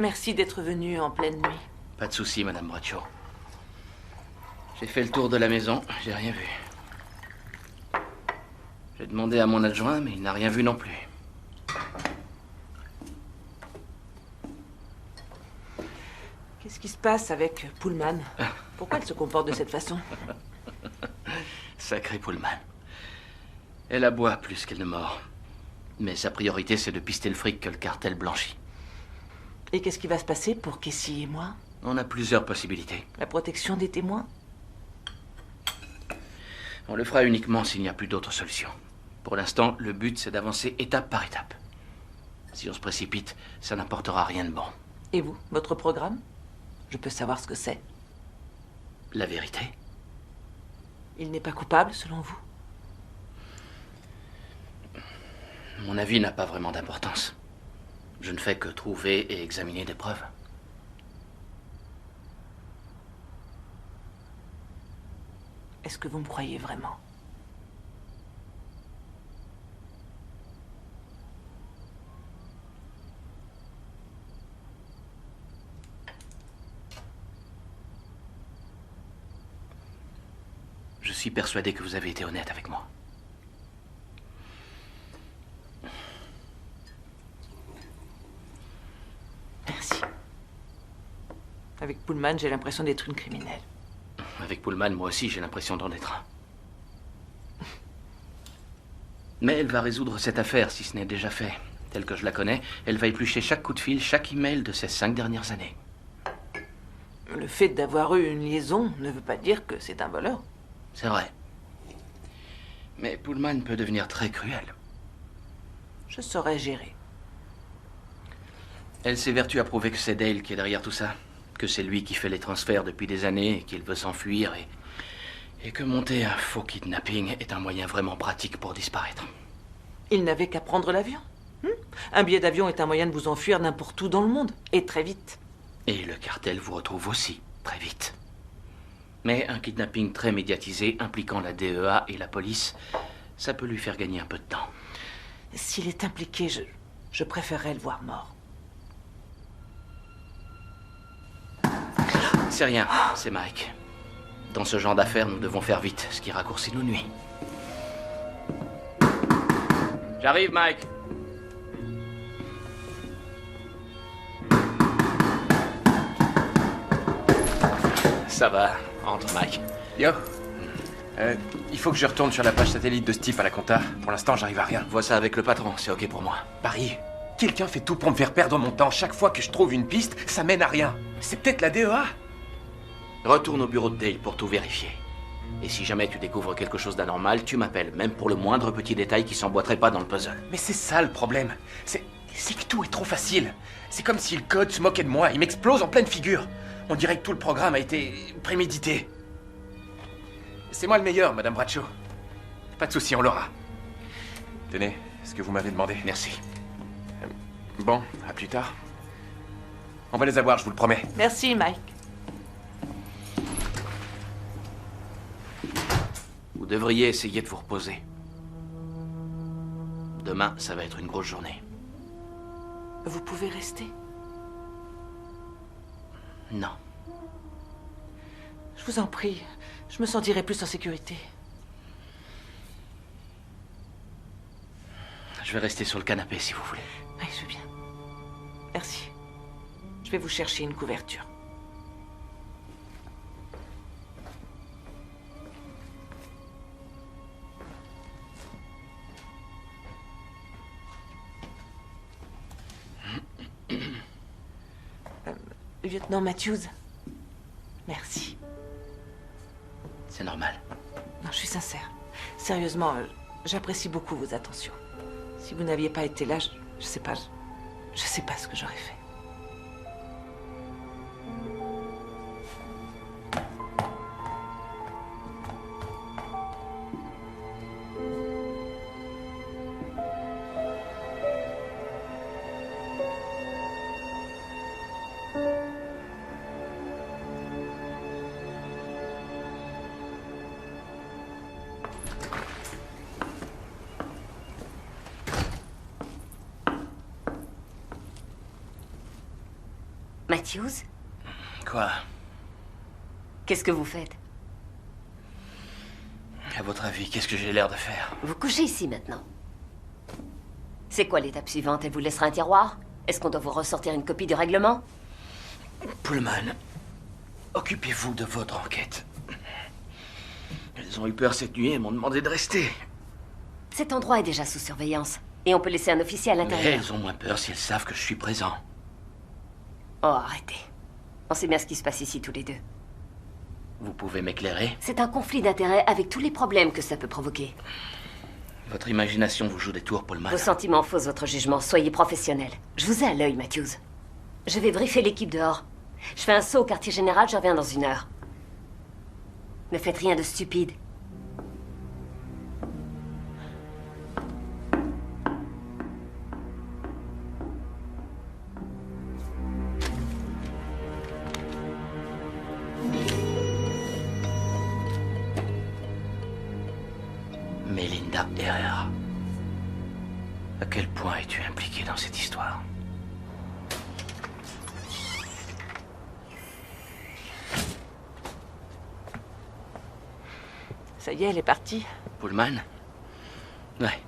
Merci d'être venu en pleine nuit. Pas de souci, Madame Braccio. J'ai fait le tour de la maison, j'ai rien vu. J'ai demandé à mon adjoint, mais il n'a rien vu non plus. Qu'est-ce qui se passe avec Pullman? Pourquoi elle se comporte de cette façon? Sacré Pullman. Elle aboie plus qu'elle ne mord. Mais sa priorité, c'est de pister le fric que le cartel blanchit. Et qu'est-ce qui va se passer pour Casey et moi? On a plusieurs possibilités. La protection des témoins? On le fera uniquement s'il n'y a plus d'autres solutions. Pour l'instant, le but, c'est d'avancer étape par étape. Si on se précipite, ça n'apportera rien de bon. Et vous, votre programme? Je peux savoir ce que c'est. La vérité? Il n'est pas coupable, selon vous? Mon avis n'a pas vraiment d'importance. Je ne fais que trouver et examiner des preuves. Est-ce que vous me croyez vraiment? Je suis persuadé que vous avez été honnête avec moi. Merci. Avec Pullman, j'ai l'impression d'être une criminelle. Avec Pullman, moi aussi, j'ai l'impression d'en être un. Mais elle va résoudre cette affaire, si ce n'est déjà fait. Telle que je la connais, elle va éplucher chaque coup de fil, chaque email de ces 5 dernières années. Le fait d'avoir eu une liaison ne veut pas dire que c'est un voleur. C'est vrai. Mais Pullman peut devenir très cruel. Je saurais gérer. Elle s'évertue à prouver que c'est Dale qui est derrière tout ça. Que c'est lui qui fait les transferts depuis des années et qu'il veut s'enfuir et que monter un faux kidnapping est un moyen vraiment pratique pour disparaître. Il n'avait qu'à prendre l'avion. Un billet d'avion est un moyen de vous enfuir n'importe où dans le monde, et très vite. Et le cartel vous retrouve aussi, très vite. Mais un kidnapping très médiatisé, impliquant la DEA et la police, ça peut lui faire gagner un peu de temps. S'il est impliqué, je préférerais le voir mort. C'est rien, c'est Mike. Dans ce genre d'affaires, nous devons faire vite, ce qui raccourcit nos nuits. J'arrive, Mike. Ça va, entre, Mike. Yo. Il faut que je retourne sur la page satellite de ce type à la compta. Pour l'instant, j'arrive à rien. Vois ça avec le patron, c'est ok pour moi. Barry, quelqu'un fait tout pour me faire perdre mon temps. Chaque fois que je trouve une piste, ça mène à rien. C'est peut-être la DEA. Retourne au bureau de Dale pour tout vérifier. Et si jamais tu découvres quelque chose d'anormal, tu m'appelles, même pour le moindre petit détail qui s'emboîterait pas dans le puzzle. Mais c'est ça le problème. C'est que tout est trop facile. C'est comme si le code se moquait de moi. Il m'explose en pleine figure. On dirait que tout le programme a été prémédité. C'est moi le meilleur, Madame Braccio. Pas de souci, on l'aura. Tenez, ce que vous m'avez demandé. Merci. Bon, à plus tard. On va les avoir, je vous le promets. Merci, Mike. Vous devriez essayer de vous reposer. Demain, ça va être une grosse journée. Vous pouvez rester? Non. Je vous en prie. Je me sentirai plus en sécurité. Je vais rester sur le canapé si vous voulez. Oui, je veux bien. Merci. Je vais vous chercher une couverture. Lieutenant Matthews, merci. C'est normal. Non, je suis sincère. Sérieusement, j'apprécie beaucoup vos attentions. Si vous n'aviez pas été là, je sais pas ce que j'aurais fait. Matthews? Quoi? Qu'est-ce que vous faites? À votre avis, qu'est-ce que j'ai l'air de faire? Vous couchez ici maintenant. C'est quoi l'étape suivante? Elle vous laissera un tiroir? Est-ce qu'on doit vous ressortir une copie du règlement? Pullman, occupez-vous de votre enquête. Elles ont eu peur cette nuit et m'ont demandé de rester. Cet endroit est déjà sous surveillance. Et on peut laisser un officier à Mais l'intérieur. elles ont moins peur si elles savent que je suis présent. Oh, arrêtez. On sait bien ce qui se passe ici tous les deux. Vous pouvez m'éclairer? C'est un conflit d'intérêts avec tous les problèmes que ça peut provoquer. Votre imagination vous joue des tours, Pullman. Vos sentiments faussent votre jugement. Soyez professionnel. Je vous ai à l'œil, Matthews. Je vais briefer l'équipe dehors. Je fais un saut au quartier général, je reviens dans 1 heure. Ne faites rien de stupide. Melinda Herrera. À quel point es-tu impliquée dans cette histoire? Ça y est, elle est partie. Pullman? Ouais.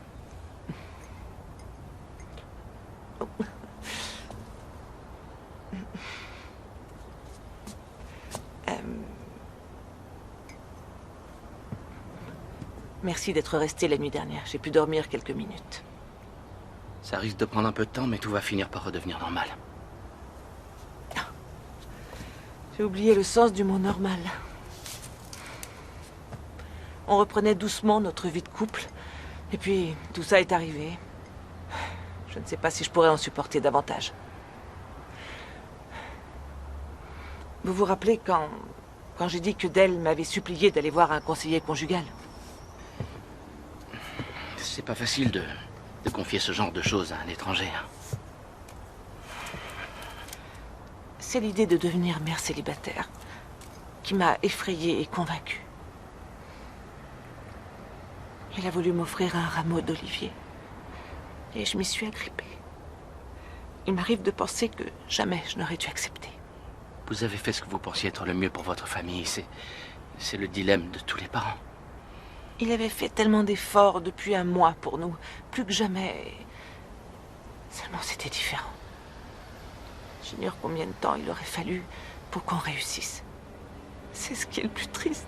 Merci d'être resté la nuit dernière. J'ai pu dormir quelques minutes. Ça risque de prendre un peu de temps, mais tout va finir par redevenir normal. J'ai oublié le sens du mot normal. On reprenait doucement notre vie de couple. Et puis, tout ça est arrivé. Je ne sais pas si je pourrais en supporter davantage. Vous vous rappelez quand j'ai dit que Dell m'avait supplié d'aller voir un conseiller conjugal? C'est pas facile de confier ce genre de choses à un étranger. C'est l'idée de devenir mère célibataire qui m'a effrayée et convaincue. Il a voulu m'offrir un rameau d'olivier. Et je m'y suis agrippée. Il m'arrive de penser que jamais je n'aurais dû accepter. Vous avez fait ce que vous pensiez être le mieux pour votre famille. C'est le dilemme de tous les parents. Il avait fait tellement d'efforts depuis un mois pour nous. Plus que jamais. Seulement c'était différent. J'ignore combien de temps il aurait fallu pour qu'on réussisse. C'est ce qui est le plus triste.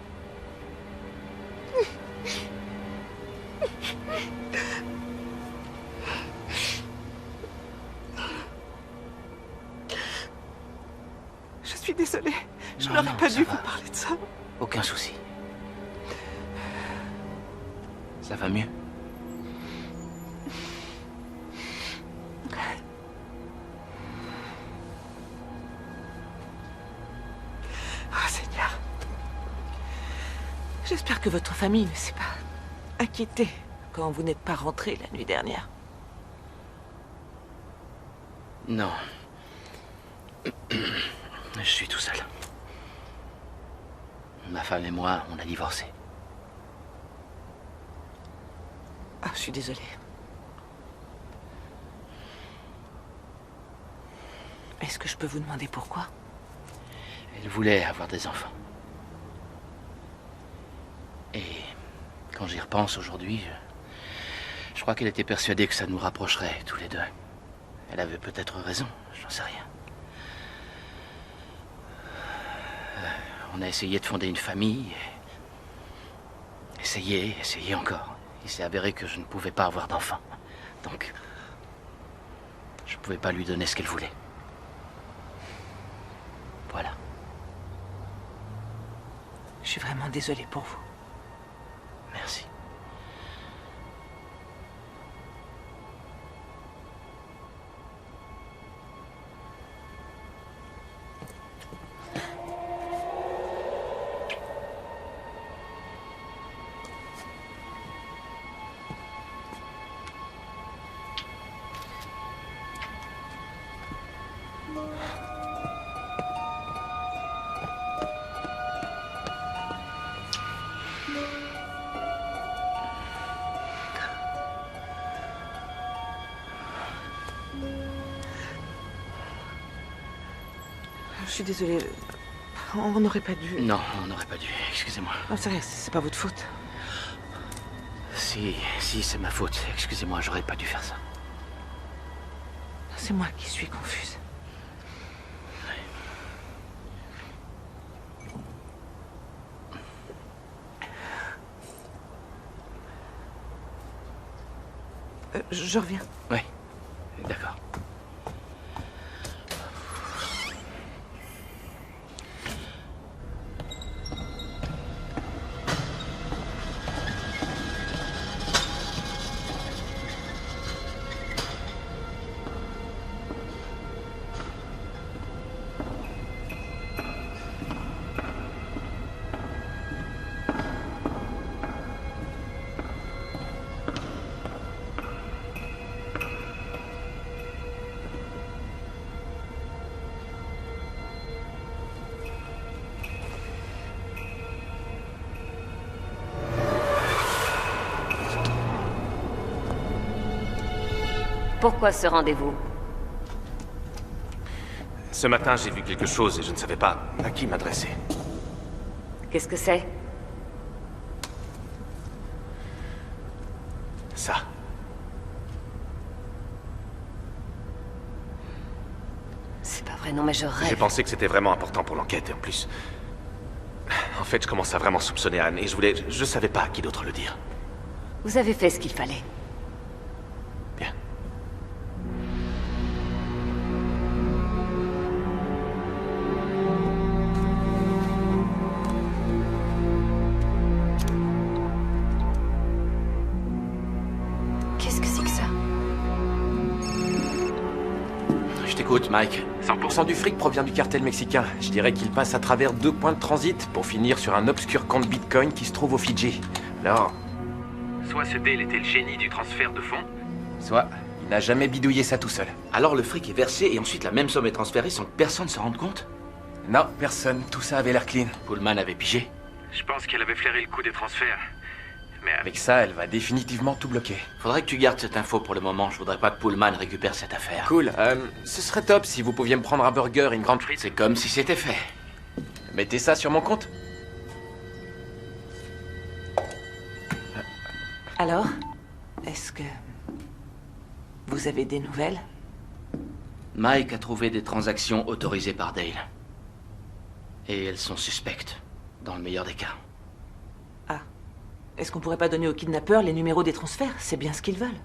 Je suis désolée. Je n'aurais pas dû vous parler de ça. Aucun souci. Ça va mieux? Oh Seigneur. J'espère que votre famille ne s'est pas inquiétée quand vous n'êtes pas rentré la nuit dernière. Non. Je suis tout seul. Ma femme et moi, on a divorcé. Ah, je suis désolée. Est-ce que je peux vous demander pourquoi? Elle voulait avoir des enfants. Et quand j'y repense aujourd'hui, je crois qu'elle était persuadée que ça nous rapprocherait tous les deux. Elle avait peut-être raison, j'en sais rien. On a essayé de fonder une famille. Essayé encore. Il s'est avéré que je ne pouvais pas avoir d'enfant. Donc, je ne pouvais pas lui donner ce qu'elle voulait. Voilà. Je suis vraiment désolée pour vous. Merci. suis désolée. On n'aurait pas dû... Non, on n'aurait pas dû. Excusez-moi. Non, c'est rien, c'est pas votre faute. Si, c'est ma faute. Excusez-moi, j'aurais pas dû faire ça. C'est moi qui suis confuse. Je reviens. Oui, d'accord. Pourquoi ce rendez-vous? Ce matin, j'ai vu quelque chose et je ne savais pas à qui m'adresser. Qu'est-ce que c'est? Ça. C'est pas vrai, non mais je rêve. J'ai pensé que c'était vraiment important pour l'enquête et en plus... En fait, je commence à vraiment soupçonner Anne et je savais pas à qui d'autre le dire. Vous avez fait ce qu'il fallait. Bien. Qu'est-ce que c'est que ça? Je t'écoute, Mike. 100% du fric provient du cartel mexicain. Je dirais qu'il passe à travers 2 points de transit pour finir sur un obscur compte Bitcoin qui se trouve aux Fidji. Alors, Soit ce Dale était le génie du transfert de fonds, soit il n'a jamais bidouillé ça tout seul. Alors le fric est versé et ensuite la même somme est transférée sans que personne se rende compte? Non, personne. Tout ça avait l'air clean. Pullman avait pigé. je pense qu'elle avait flairé le coup des transferts. Mais avec... Avec ça, elle va définitivement tout bloquer. Faudrait que tu gardes cette info pour le moment. Je voudrais pas que Pullman récupère cette affaire. Cool. Ce serait top si vous pouviez me prendre un burger et une grande frite. C'est comme si c'était fait. Mettez ça sur mon compte. Alors, est-ce que... vous avez des nouvelles? Mike a trouvé des transactions autorisées par Dale. Et elles sont suspectes, dans le meilleur des cas. Ah. Est-ce qu'on pourrait pas donner aux kidnappeurs les numéros des transferts? C'est bien ce qu'ils veulent.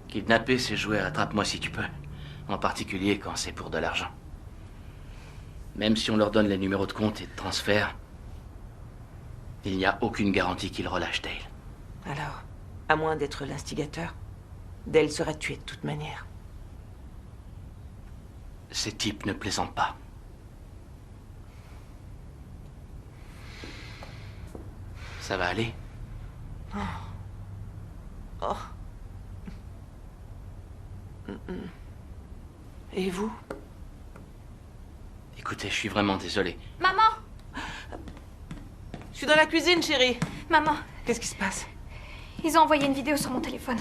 Kidnapper, c'est jouer à attrape-moi si tu peux. En particulier quand c'est pour de l'argent. Même si on leur donne les numéros de compte et de transfert, il n'y a aucune garantie qu'ils relâchent Dale. Alors, à moins d'être l'instigateur, Dale sera tué de toute manière. Ces types ne plaisantent pas. Ça va aller? Oh. Et vous? Écoutez, je suis vraiment désolé. Maman! Je suis dans la cuisine, chérie. Maman, Qu'est-ce qui se passe? ils ont envoyé une vidéo sur mon téléphone.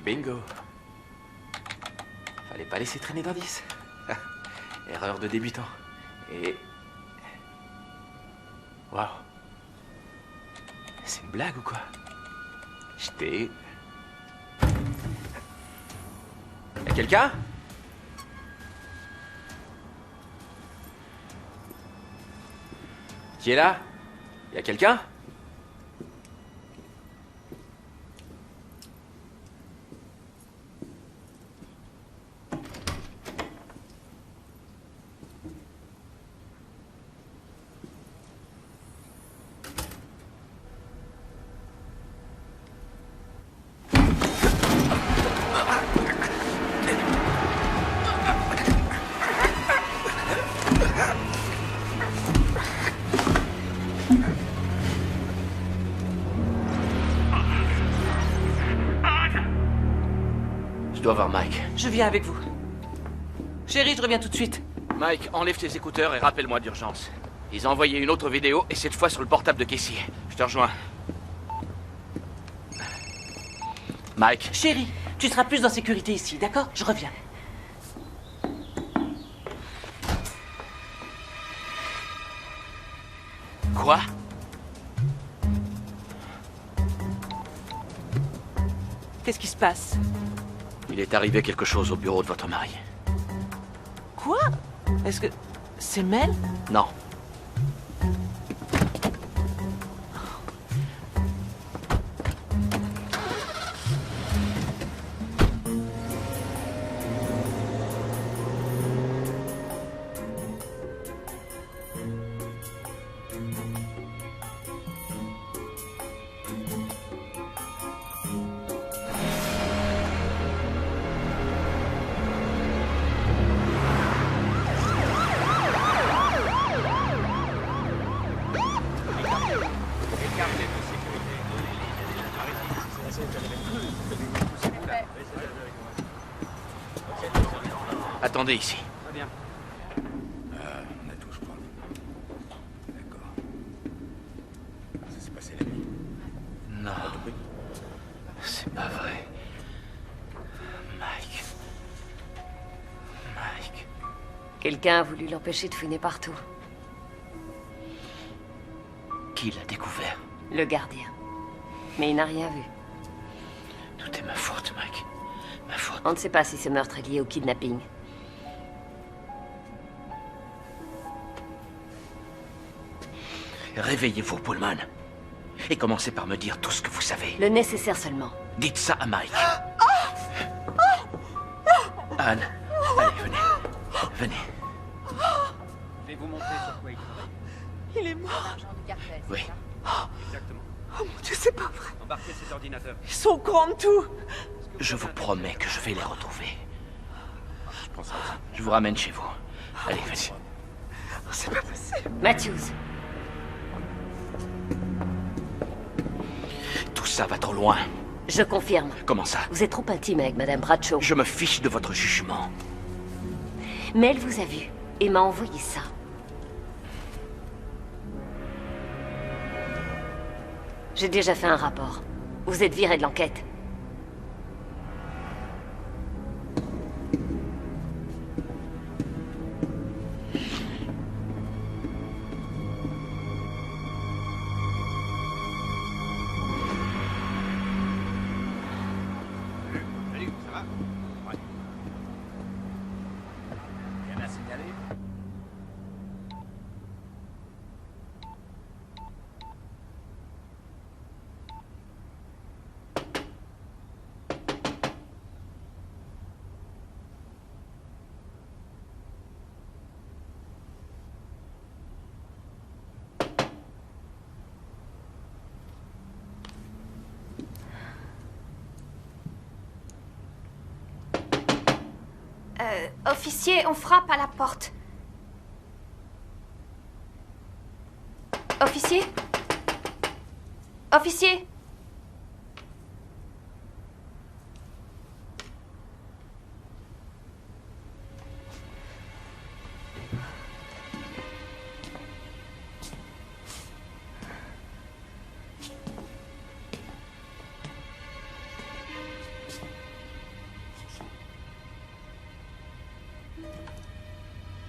Bingo. Fallait pas laisser traîner d'indices. Erreur de débutant. Et... Waouh. C'est une blague ou quoi? J'étais... Y'a quelqu'un? Qui est là? Y'a quelqu'un? Je dois voir Mike. Je viens avec vous. Chérie, je reviens tout de suite. Mike, enlève tes écouteurs et rappelle-moi d'urgence. Ils ont envoyé une autre vidéo, et cette fois sur le portable de Casey. Je te rejoins. Mike. Chérie, tu seras plus en sécurité ici, d'accord? Je reviens. Quoi? Qu'est-ce qui se passe? Il est arrivé quelque chose au bureau de votre mari. Quoi? Est-ce que... c'est Mel? Non. Attendez ici. Très bien. On a tout, je crois. D'accord. Ça s'est passé la nuit. Non. C'est pas vrai. Mike. Mike. Quelqu'un a voulu l'empêcher de fouiner partout. Qui l'a découvert? Le gardien. Mais il n'a rien vu. Tout est ma faute, Mike. Ma faute. On ne sait pas si ce meurtre est lié au kidnapping. Réveillez-vous, Pullman. Et commencez par me dire tout ce que vous savez. Le nécessaire seulement. Dites ça à Mike. Anne, allez, venez. Venez. Je vais vous montrer sur quoi il travaille. Il est mort. Oui. Exactement. Oh mon Dieu, c'est pas vrai. Embarquez cet ordinateur. Ils sont au courant de tout. Je vous promets que je vais les retrouver. Je pense à ça. Je vous ramène chez vous. Allez, venez. C'est pas possible. Matthews. Tout ça va trop loin. Je confirme. Comment ça? Vous êtes trop intime avec Madame Bradshaw. Je me fiche de votre jugement. Mais elle vous a vu et m'a envoyé ça. J'ai déjà fait un rapport. Vous êtes viré de l'enquête. Salut, ça va? Ouais. Rien à signaler? Officier, on frappe à la porte. Officier? Officier?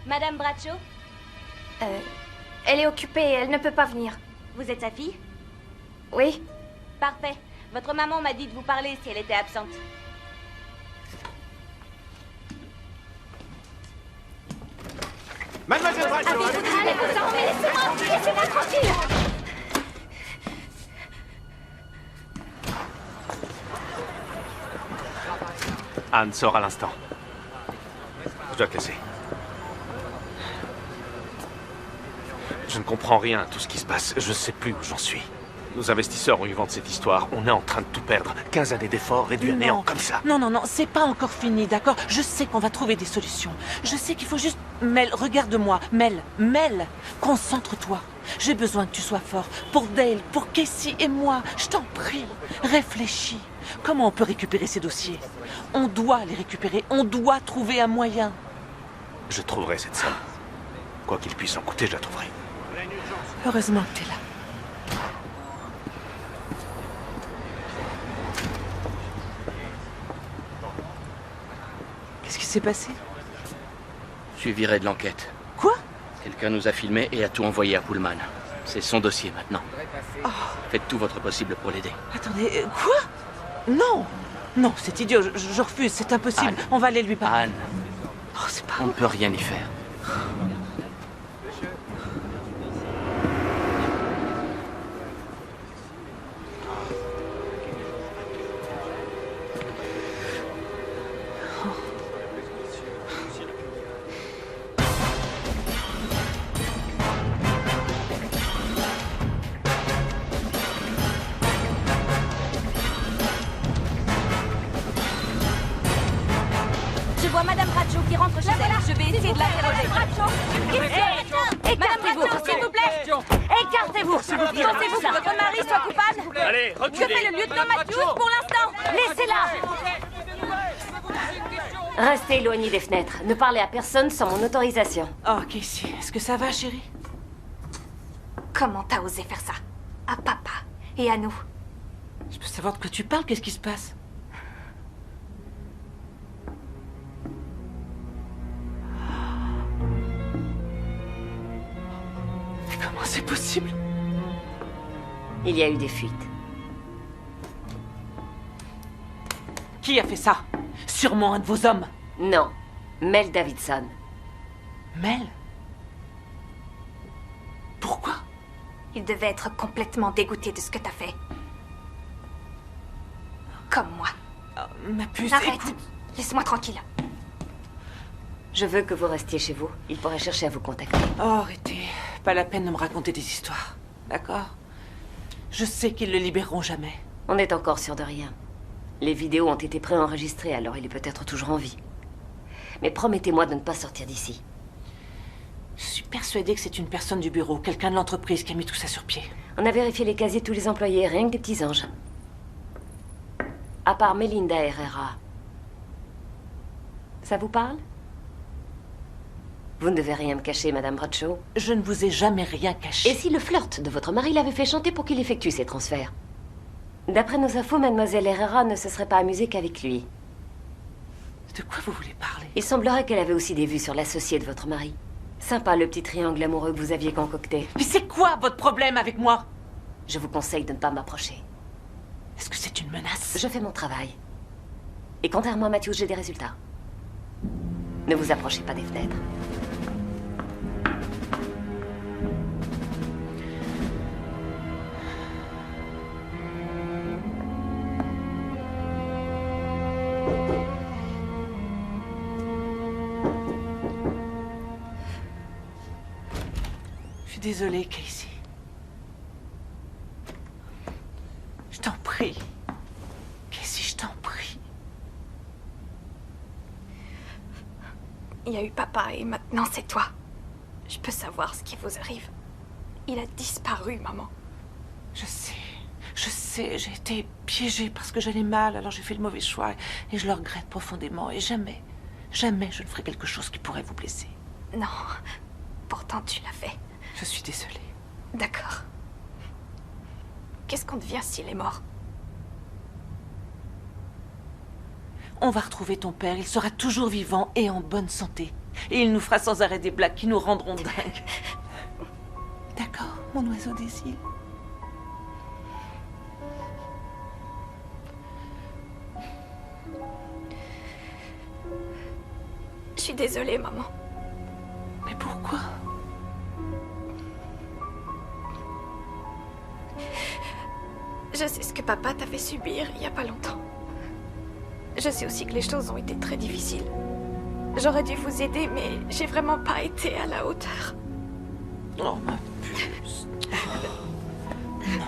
Madame Bradshaw, Elle est occupée, elle ne peut pas venir. vous êtes sa fille? Oui? Parfait. Votre maman m'a dit de vous parler si elle était absente. Mademoiselle Bradshaw, Allez-vous-en, mais laissez-moi tranquille! Anne sort à l'instant. Je dois te laisser. Je ne comprends rien à tout ce qui se passe. Je ne sais plus où j'en suis. Nos investisseurs ont eu vent de cette histoire. On est en train de tout perdre. 15 années d'efforts réduits à néant comme ça. Non, c'est pas encore fini, d'accord? Je sais qu'on va trouver des solutions. Je sais qu'il faut juste... Mel, regarde-moi. Mel, concentre-toi. J'ai besoin que tu sois fort. Pour Dale, pour Casey et moi. Je t'en prie, réfléchis. Comment on peut récupérer ces dossiers? On doit les récupérer. On doit trouver un moyen. Je trouverai cette somme. Quoi qu'il puisse en coûter, je la trouverai. Heureusement que t'es là. Qu'est-ce qui s'est passé? Je suis viré de l'enquête. Quoi? Quelqu'un nous a filmé et a tout envoyé à Pullman. C'est son dossier maintenant. Oh. Faites tout votre possible pour l'aider. Attendez, quoi? Non! Non, c'est idiot, je refuse, c'est impossible. Anne. On va aller lui parler. Anne, Oh, c'est pas... on ne peut rien y faire. Je vois Madame Bradshaw qui rentre chez elle. Je vais essayer de l'interroger. Écartez-vous, s'il vous plaît. Écartez-vous, s'il vous plaît. Pensez-vous que votre mari soit coupable? Allez, Que reculez. fait le lieutenant Matthews pour l'instant? Laissez-la. Restez éloignés des fenêtres. Ne parlez à personne sans mon autorisation. Oh, Casey, est-ce que ça va, chérie? Comment t'as osé faire ça? À papa et à nous. Je peux savoir de quoi tu parles? Qu'est-ce qui se passe? Mais comment c'est possible? Il y a eu des fuites. Qui a fait ça? Sûrement un de vos hommes. Non, Mel Davidson. Mel? Pourquoi? Il devait être complètement dégoûté de ce que t'as fait. Comme moi. Oh, ma puce, Arrête. écoute. Laisse-moi tranquille. Je veux que vous restiez chez vous. Il pourrait chercher à vous contacter. Oh, arrêtez. Pas la peine de me raconter des histoires. D'accord? Je sais qu'ils le libéreront jamais. On est encore sûr de rien. Les vidéos ont été préenregistrées, alors il est peut-être toujours en vie. Mais promettez-moi de ne pas sortir d'ici. Je suis persuadée que c'est une personne du bureau, quelqu'un de l'entreprise qui a mis tout ça sur pied. On a vérifié les casiers de tous les employés, rien que des petits anges. À part Melinda Herrera. Ça vous parle? Vous ne devez rien me cacher, Madame Bradshaw. Je ne vous ai jamais rien caché. Et si le flirt de votre mari l'avait fait chanter pour qu'il effectue ces transferts? D'après nos infos, Mademoiselle Herrera ne se serait pas amusée qu'avec lui. De quoi vous voulez parler? Il semblerait qu'elle avait aussi des vues sur l'associé de votre mari. Sympa le petit triangle amoureux que vous aviez concocté. Mais c'est quoi votre problème avec moi? Je vous conseille de ne pas m'approcher. Est-ce que c'est une menace? Je fais mon travail. Et contrairement à Matthews, j'ai des résultats. Ne vous approchez pas des fenêtres. Je suis désolée, Casey. Je t'en prie. Casey, je t'en prie. Il y a eu papa et maintenant c'est toi. Je peux savoir ce qui vous arrive. Il a disparu, maman. Je sais, j'ai été piégée parce que j'allais mal, alors j'ai fait le mauvais choix et je le regrette profondément. Et jamais, jamais je ne ferai quelque chose qui pourrait vous blesser. Non, pourtant tu l'as fait. Je suis désolée. D'accord. Qu'est-ce qu'on devient s'il est mort? On va retrouver ton père, il sera toujours vivant et en bonne santé. Et il nous fera sans arrêt des blagues qui nous rendront dingues. D'accord, mon oiseau des îles. Je suis désolée, maman. Mais pourquoi? Je sais ce que papa t'a fait subir il y a pas longtemps. Je sais aussi que les choses ont été très difficiles. J'aurais dû vous aider, mais j'ai vraiment pas été à la hauteur. Oh, ma puce. Non,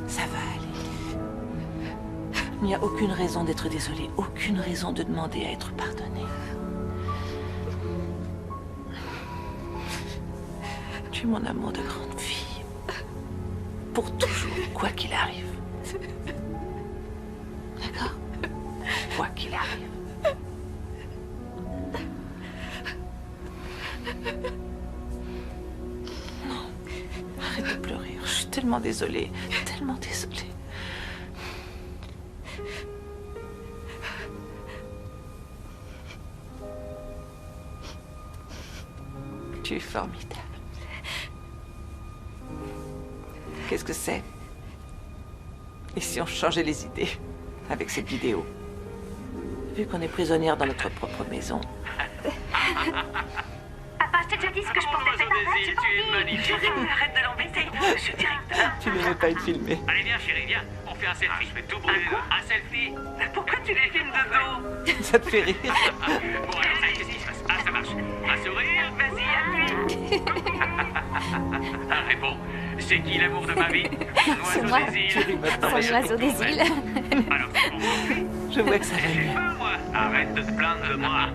ça va aller. Il n'y a aucune raison d'être désolée, aucune raison de demander à être pardonnée. Tu es mon amour de grande fille. Pour toujours, quoi qu'il arrive. D'accord? Quoi qu'il arrive. Non, tellement désolée. Tellement désolée. Tu es formidable. Qu'est-ce que c'est? Et si on changeait les idées avec cette vidéo? Vu qu'on est prisonnière dans notre propre maison. Papa, je t'ai déjà dit ce que je pensais faire. Tu es magnifique. Arrête de l'embêter, monsieur le directeur. Tu n'aimais pas être filmé. Allez, viens, chérie, viens. On fait un selfie. Je vais tout brûler. Un selfie. Pourquoi tu les filmes de dos? Ça te fait rire? Bon, alors, ça, qu'est-ce qui se passe? Ah, ça marche. Un sourire. Vas-y, appuie. Ah, réponds. C'est qui l'amour de ma vie? C'est L'oiseau moi. des îles. C'est l'oiseau des îles. Alors, c'est pour vous. Je vois que ça va J'ai mieux. peur, moi. Arrête de te plaindre de moi.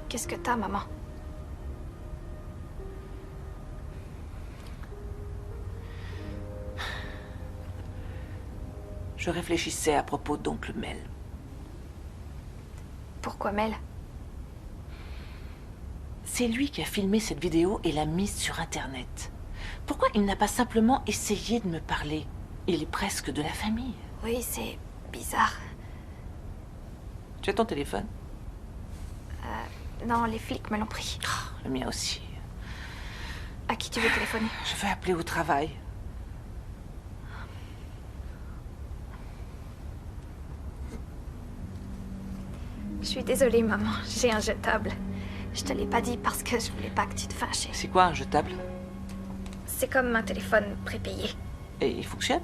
Qu'est-ce que t'as, maman? Je réfléchissais à propos d'oncle Mel. Pourquoi Mel? C'est lui qui a filmé cette vidéo et l'a mise sur Internet. Pourquoi il n'a pas simplement essayé de me parler? Il est presque de la famille. Oui, c'est bizarre. Tu as ton téléphone? Non, les flics me l'ont pris. Le mien aussi. À qui tu veux téléphoner? Je vais appeler au travail. Je suis désolée, maman. J'ai un jetable. Je te l'ai pas dit parce que je voulais pas que tu te fâches. C'est quoi un jetable? C'est comme un téléphone prépayé. Et il fonctionne?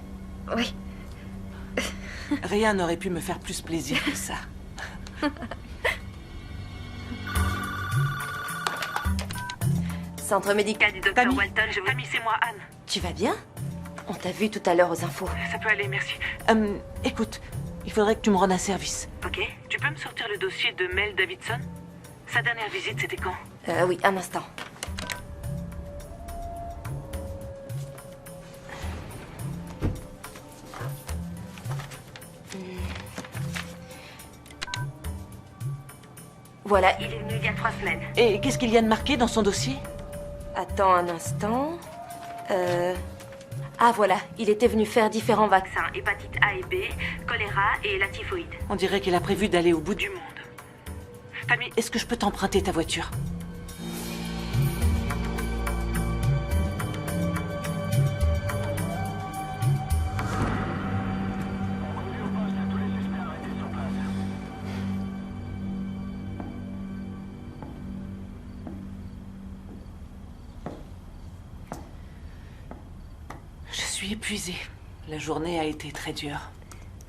Oui. Rien n'aurait pu me faire plus plaisir que ça. Centre médical du docteur Walton, je vous... Tammy, c'est moi, Anne. Tu vas bien? On t'a vu tout à l'heure aux infos. Ça peut aller, merci. Écoute, il faudrait que tu me rendes un service. Ok. Tu peux me sortir le dossier de Mel Davidson? Sa dernière visite, c'était quand? Oui, un instant. Voilà. Il est venu il y a 3 semaines. Et qu'est-ce qu'il y a de marqué dans son dossier? Attends un instant. Ah voilà, il était venu faire différents vaccins. Hépatite A et B, choléra et la typhoïde. On dirait qu'elle a prévu d'aller au bout Du monde. Tammy, est-ce que je peux t'emprunter ta voiture? Je suis épuisée. La journée a été très dure.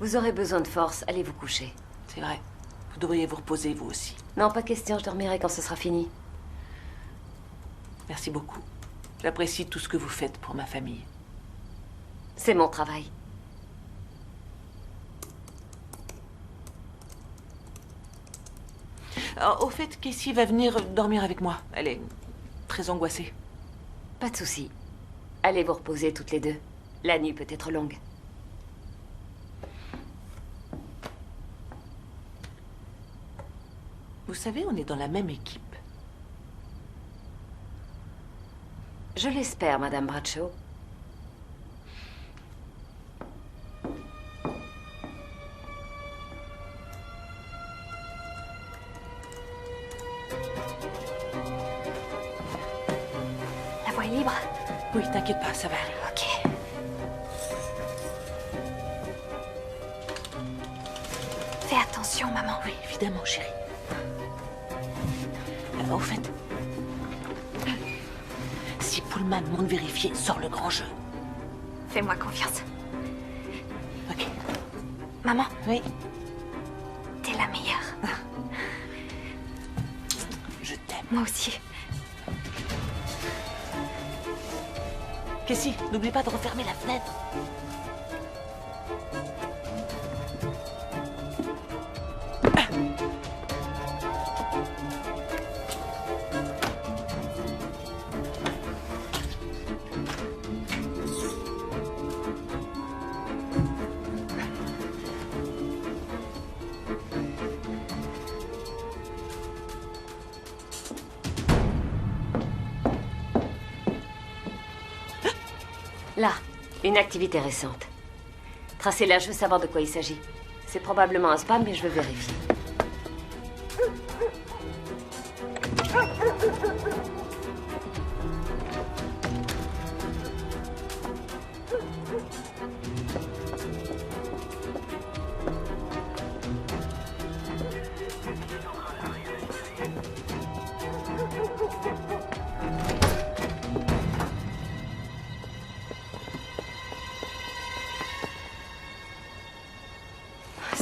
Vous aurez besoin de force, allez vous coucher. C'est vrai. Vous devriez vous reposer, vous aussi. Non, pas question, je dormirai quand ce sera fini. Merci beaucoup. J'apprécie tout ce que vous faites pour ma famille. C'est mon travail. Alors, au fait, Casey va venir dormir avec moi. Elle est très angoissée. Pas de souci. Allez vous reposer toutes les deux. La nuit peut être longue. Vous savez, on est dans la même équipe. Je l'espère, Madame Bradshaw. La voie est libre? Oui, t'inquiète pas, ça va aller. Ok. Fais attention, maman. Oui, évidemment, chérie. Au fait, si Pullman monte vérifier, sort le grand jeu. Fais-moi confiance. Ok. Maman, Oui, t'es la meilleure. je t'aime. Moi aussi. Casey, n'oublie pas de refermer la fenêtre. Là, une activité récente. Tracez-la, je veux savoir de quoi il s'agit. C'est probablement un spam, mais je veux vérifier.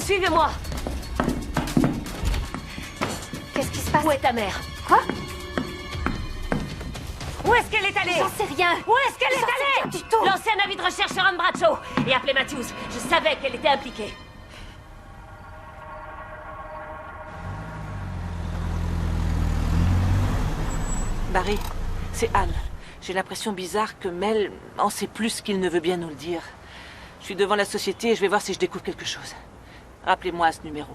Suivez-moi. Qu'est-ce qui se passe? Où est ta mère? Quoi? Où est-ce qu'elle est allée? J'en sais rien. Où est-ce qu'elle est J'en sais allée? rien du tout. Lancez un avis de recherche sur Anne Bradshaw et appelez Matthews. Je savais qu'elle était impliquée. Barry, c'est Anne. J'ai l'impression bizarre que Mel en sait plus qu'il ne veut bien nous le dire. Je suis devant la société et je vais voir si je découvre quelque chose. Rappelez-moi à ce numéro.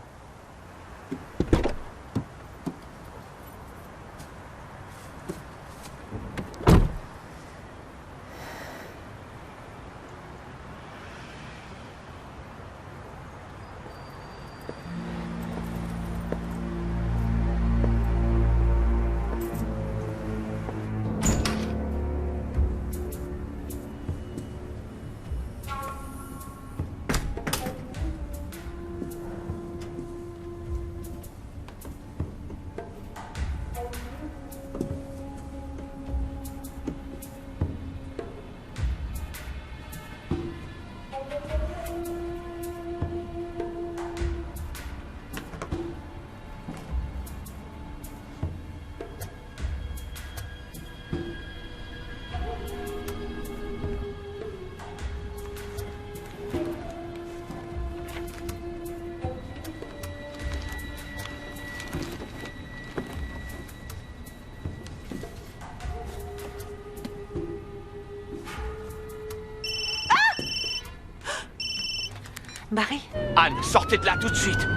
Barry? Anne, sortez de là tout de suite.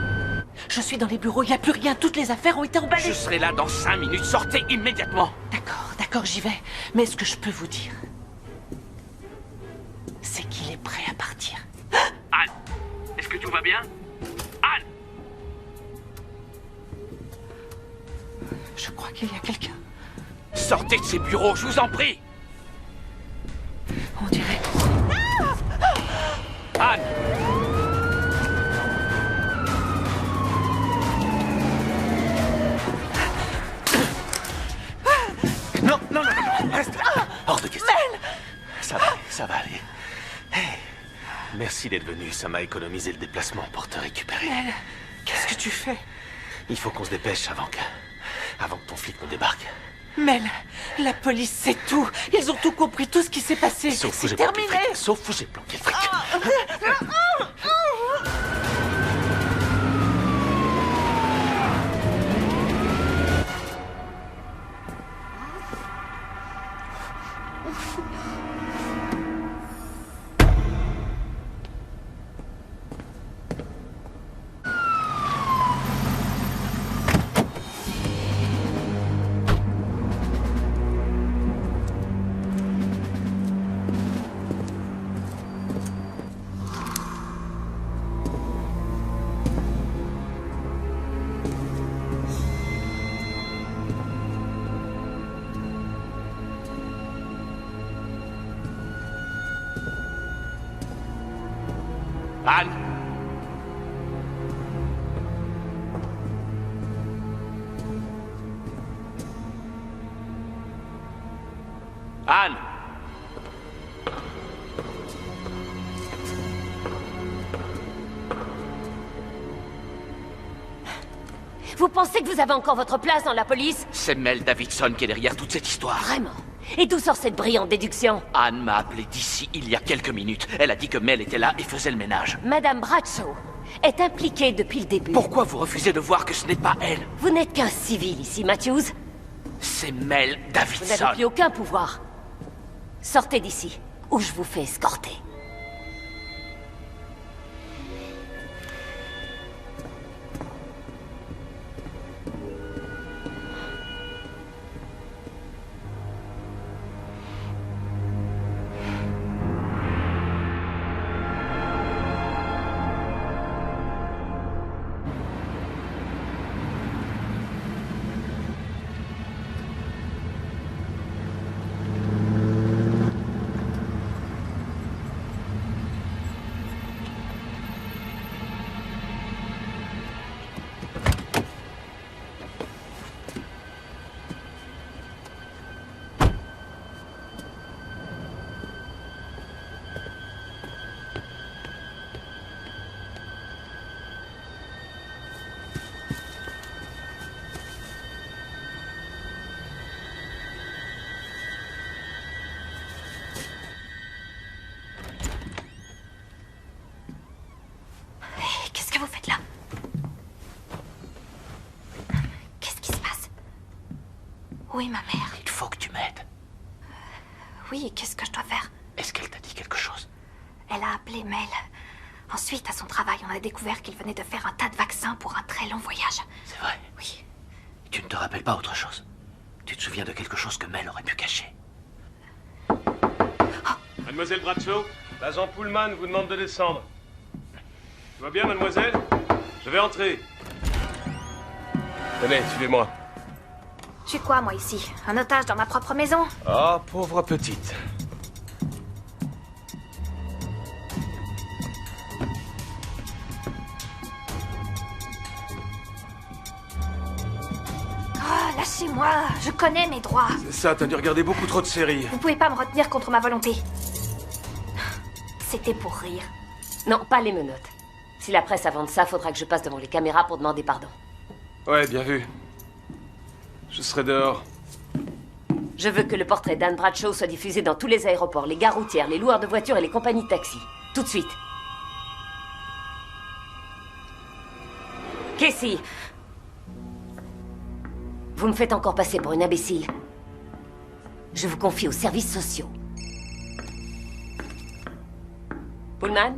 Je suis dans les bureaux, il n'y a plus rien, toutes les affaires ont été emballées. Je serai là dans 5 minutes, sortez immédiatement. D'accord, j'y vais. Mais ce que je peux vous dire, c'est qu'il est prêt à partir. Anne, est-ce que tout va bien? Anne! Je crois qu'il y a quelqu'un. Sortez de ces bureaux, je vous en prie. On dirait... Anne! Non, reste là. Hors de question. Mel! Ça va aller. Hey. Merci d'être venu, ça m'a économisé le déplacement pour te récupérer. Mel, qu'est-ce que tu fais? Il faut qu'on se dépêche avant que ton flic ne débarque. Mel, la police sait tout. Ils ont tout compris, tout ce qui s'est passé. Sauf où C'est j'ai planqué terminé. le fric. Sauf où j'ai planqué le fric. Anne! Anne! Vous pensez que vous avez encore votre place dans la police? C'est Mel Davidson qui est derrière toute cette histoire. Vraiment? Et d'où sort cette brillante déduction? Anne m'a appelé d'ici il y a quelques minutes. Elle a dit que Mel était là et faisait le ménage. Madame Bradshaw est impliquée depuis le début. Pourquoi vous refusez de voir que ce n'est pas elle? Vous n'êtes qu'un civil ici, Matthews. C'est Mel Vous Davidson. n'avez plus aucun pouvoir. Sortez d'ici, ou je vous fais escorter. Oui, ma mère. Il faut que tu m'aides. Oui, qu'est-ce que je dois faire? Est-ce qu'elle t'a dit quelque chose? Elle a appelé Mel. Ensuite, à son travail, on a découvert qu'il venait de faire un tas de vaccins pour un très long voyage. C'est vrai? Oui. Tu ne te rappelles pas autre chose? Tu te souviens de quelque chose que Mel aurait pu cacher? Mademoiselle Bradshaw, l'agent Pullman vous demande de descendre. Tout va bien, mademoiselle? Je vais entrer. Tenez, suivez-moi. Je suis quoi, moi, ici? Un otage dans ma propre maison? Ah, pauvre petite. Oh, lâchez-moi! Je connais mes droits. Ça, t'as dû regarder beaucoup trop de séries. Vous pouvez pas me retenir contre ma volonté. C'était pour rire. Non, pas les menottes. Si la presse invente ça, faudra que je passe devant les caméras pour demander pardon. Ouais, bien vu. Je serai dehors. Je veux que le portrait d'Anne Bradshaw soit diffusé dans tous les aéroports, les gares routières, les loueurs de voitures et les compagnies de taxi. Tout de suite. Casey! Vous me faites encore passer pour une imbécile. Je vous confie aux services sociaux. Pullman?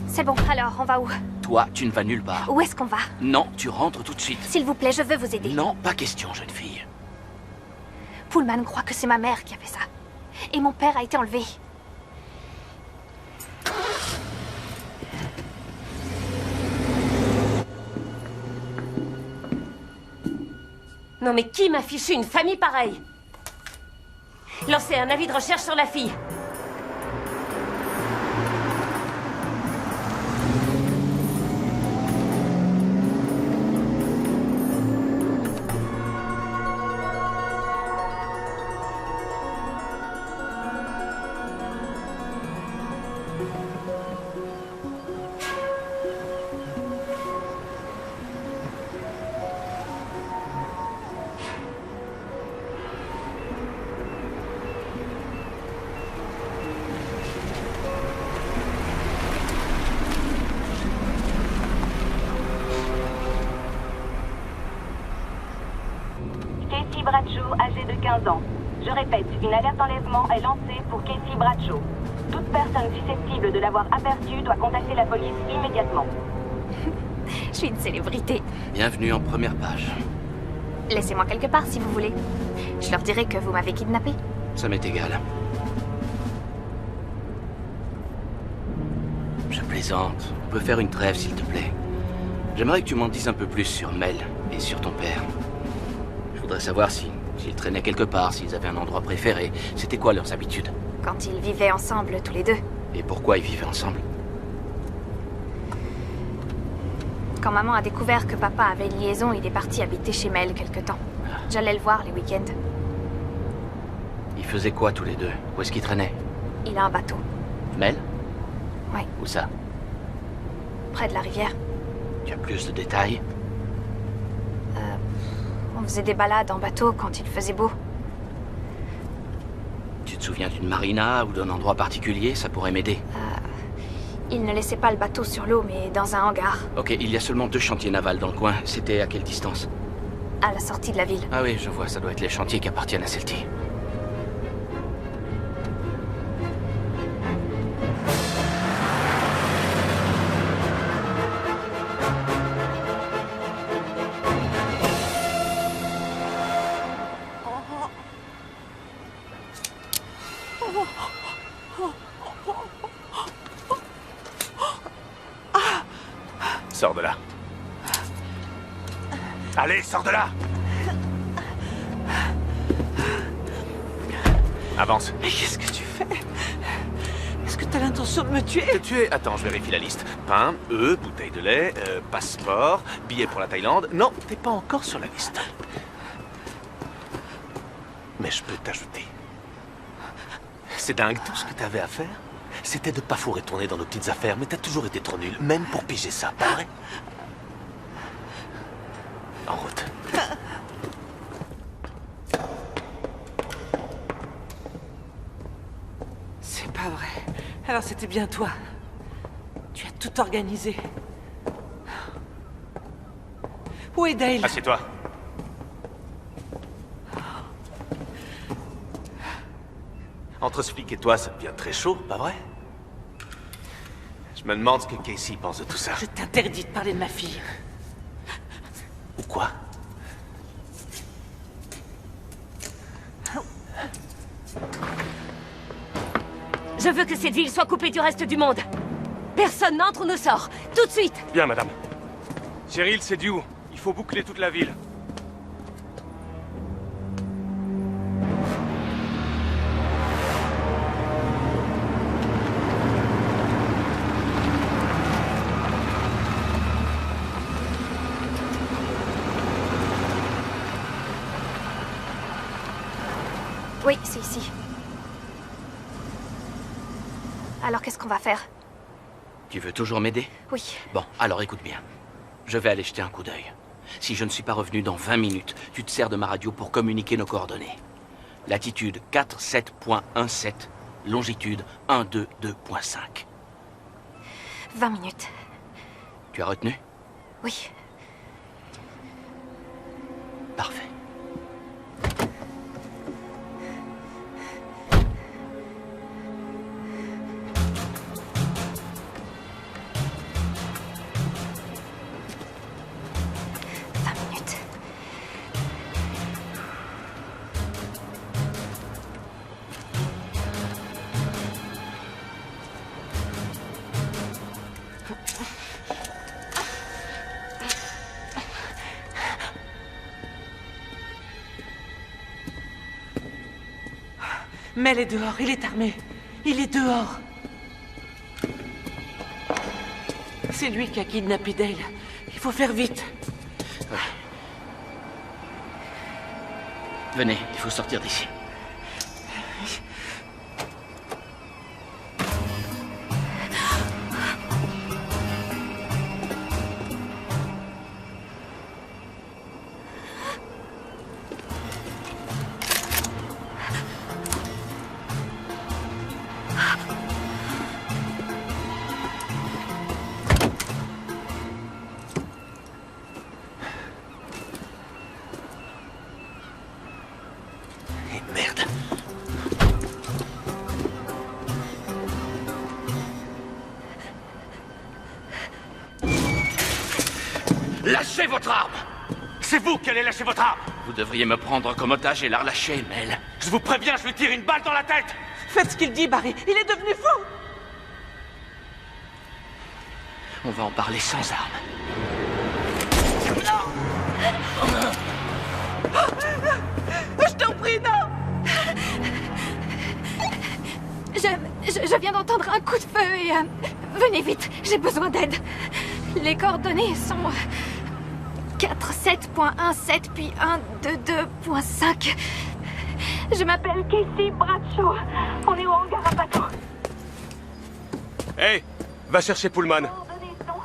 C'est bon, alors, on va où? Toi, tu ne vas nulle part. Où est-ce qu'on va? Non, tu rentres tout de suite. S'il vous plaît, je veux vous aider. Non, pas question, jeune fille. Pullman croit que c'est ma mère qui a fait ça. Et mon père a été enlevé. Non mais qui m'a fichu une famille pareille? Lancez un avis de recherche sur la fille. Casey Bradshaw, âgée de 15 ans. Je répète, une alerte enlèvement est lancée pour Casey Bradshaw. Toute personne susceptible de l'avoir aperçue doit contacter la police immédiatement. Je suis une célébrité. Bienvenue en première page. Laissez-moi quelque part si vous voulez. Je leur dirai que vous m'avez kidnappé. Ça m'est égal. Je plaisante. On peut faire une trêve, s'il te plaît. J'aimerais que tu m'en dises un peu plus sur Mel et sur ton père. Je voudrais savoir s'ils traînaient quelque part, s'ils avaient un endroit préféré. C'était quoi leurs habitudes? Quand ils vivaient ensemble, tous les deux. Et pourquoi ils vivaient ensemble? Quand maman a découvert que papa avait une liaison, il est parti habiter chez Mel quelque temps. J'allais le voir les week-ends. Ils faisaient quoi tous les deux? Où est-ce qu'ils traînaient? Il a un bateau. Mel? Oui. Où ça? Près de la rivière. Tu as plus de détails? On faisait des balades en bateau quand il faisait beau. Tu te souviens d'une marina ou d'un endroit particulier? Ça pourrait m'aider. Il ne laissait pas le bateau sur l'eau, mais dans un hangar, Ok, il y a seulement 2 chantiers navals dans le coin. C'était à quelle distance? à la sortie de la ville. Ah oui, je vois, ça doit être les chantiers qui appartiennent à Celtic. Sors de là. Allez, sors de là! Avance. Mais qu'est-ce que tu fais? Est-ce que t'as l'intention de me tuer? Te tuer? Attends, je vérifie la liste. Pain, œufs, bouteille de lait, passeport, billet pour la Thaïlande. Non, t'es pas encore sur la liste. Mais je peux t'ajouter. C'est dingue, tout ce que t'avais à faire, c'était de pas fourrer ton nez dans nos petites affaires, mais t'as toujours été trop nul, même pour piger ça, pas vrai? En route. Alors c'était bien toi. Tu as tout organisé. Où est Dale? Assieds-toi. Entre ce flic et toi, ça devient très chaud, pas vrai? Je me demande ce que Casey pense de tout ça. Je t'interdis de parler de ma fille. Ou quoi? Je veux que cette ville soit coupée du reste du monde. Personne n'entre ou ne sort. Tout de suite. Bien, madame. Cheryl, c'est Dew. Il faut boucler toute la ville. Oui, c'est ici. Alors qu'est-ce qu'on va faire? Tu veux toujours m'aider? Oui. Bon, alors écoute bien. Je vais aller jeter un coup d'œil. Si je ne suis pas revenu dans 20 minutes, tu te sers de ma radio pour communiquer nos coordonnées. Latitude 47.17, longitude 122.5. 20 minutes. Tu as retenu? Oui. Parfait. Mel est dehors, il est armé. Il est dehors. C'est lui qui a kidnappé Dale. Il faut faire vite. Oui. Venez, il faut sortir d'ici. Lâchez votre arme! C'est vous qui allez lâcher votre arme! Vous devriez me prendre comme otage et la relâcher, Mel. Je vous préviens, je lui tire une balle dans la tête! Faites ce qu'il dit, Barry. Il est devenu fou! On va en parler sans armes. Je t'en prie, non! Je viens d'entendre un coup de feu et... venez vite, j'ai besoin d'aide. Les coordonnées sont... 47.17 puis 122.5. Je m'appelle Casey Bradshaw. On est au hangar à bateau. Hey, va chercher Pullman. Coordonnées sont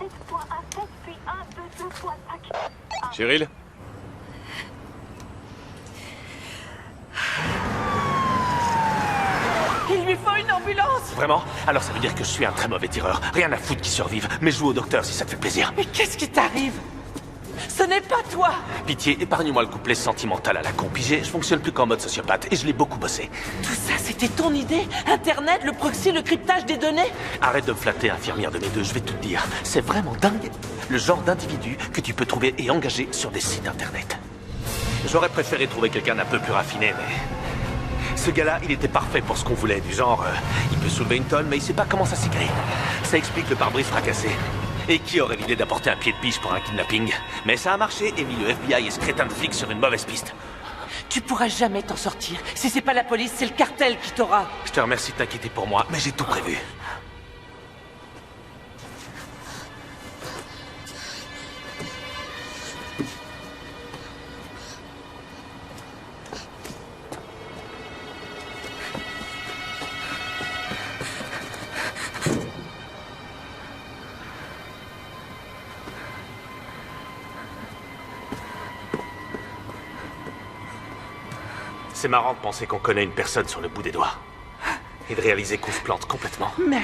47.17 puis 122.5. Cheryl? Il lui faut une ambulance! Vraiment? Alors ça veut dire que je suis un très mauvais tireur. Rien à foutre qui survive, mais je joue au docteur si ça te fait plaisir. Mais qu'est-ce qui t'arrive? Ce n'est pas toi! Pitié, épargne-moi le couplet sentimental à la con. Pigé, je fonctionne plus qu'en mode sociopathe et je l'ai beaucoup bossé. Tout ça, c'était ton idée? Internet, le proxy, le cryptage des données? Arrête de me flatter, infirmière de mes deux, je vais tout te dire. C'est vraiment dingue, le genre d'individu que tu peux trouver et engager sur des sites internet. J'aurais préféré trouver quelqu'un d'un peu plus raffiné, mais... Ce gars-là, il était parfait pour ce qu'on voulait, du genre... il peut soulever une tonne, mais il sait pas comment ça s'écrit. Ça explique le pare-brise fracassé. Et qui aurait l'idée d'apporter un pied de biche pour un kidnapping? Mais ça a marché et mis le FBI et ce crétin de flic sur une mauvaise piste. Tu pourras jamais t'en sortir. Si c'est pas la police, c'est le cartel qui t'aura. Je te remercie de t'inquiéter pour moi, mais j'ai tout prévu. C'est marrant de penser qu'on connaît une personne sur le bout des doigts. et de réaliser qu'on se plante complètement. Mel,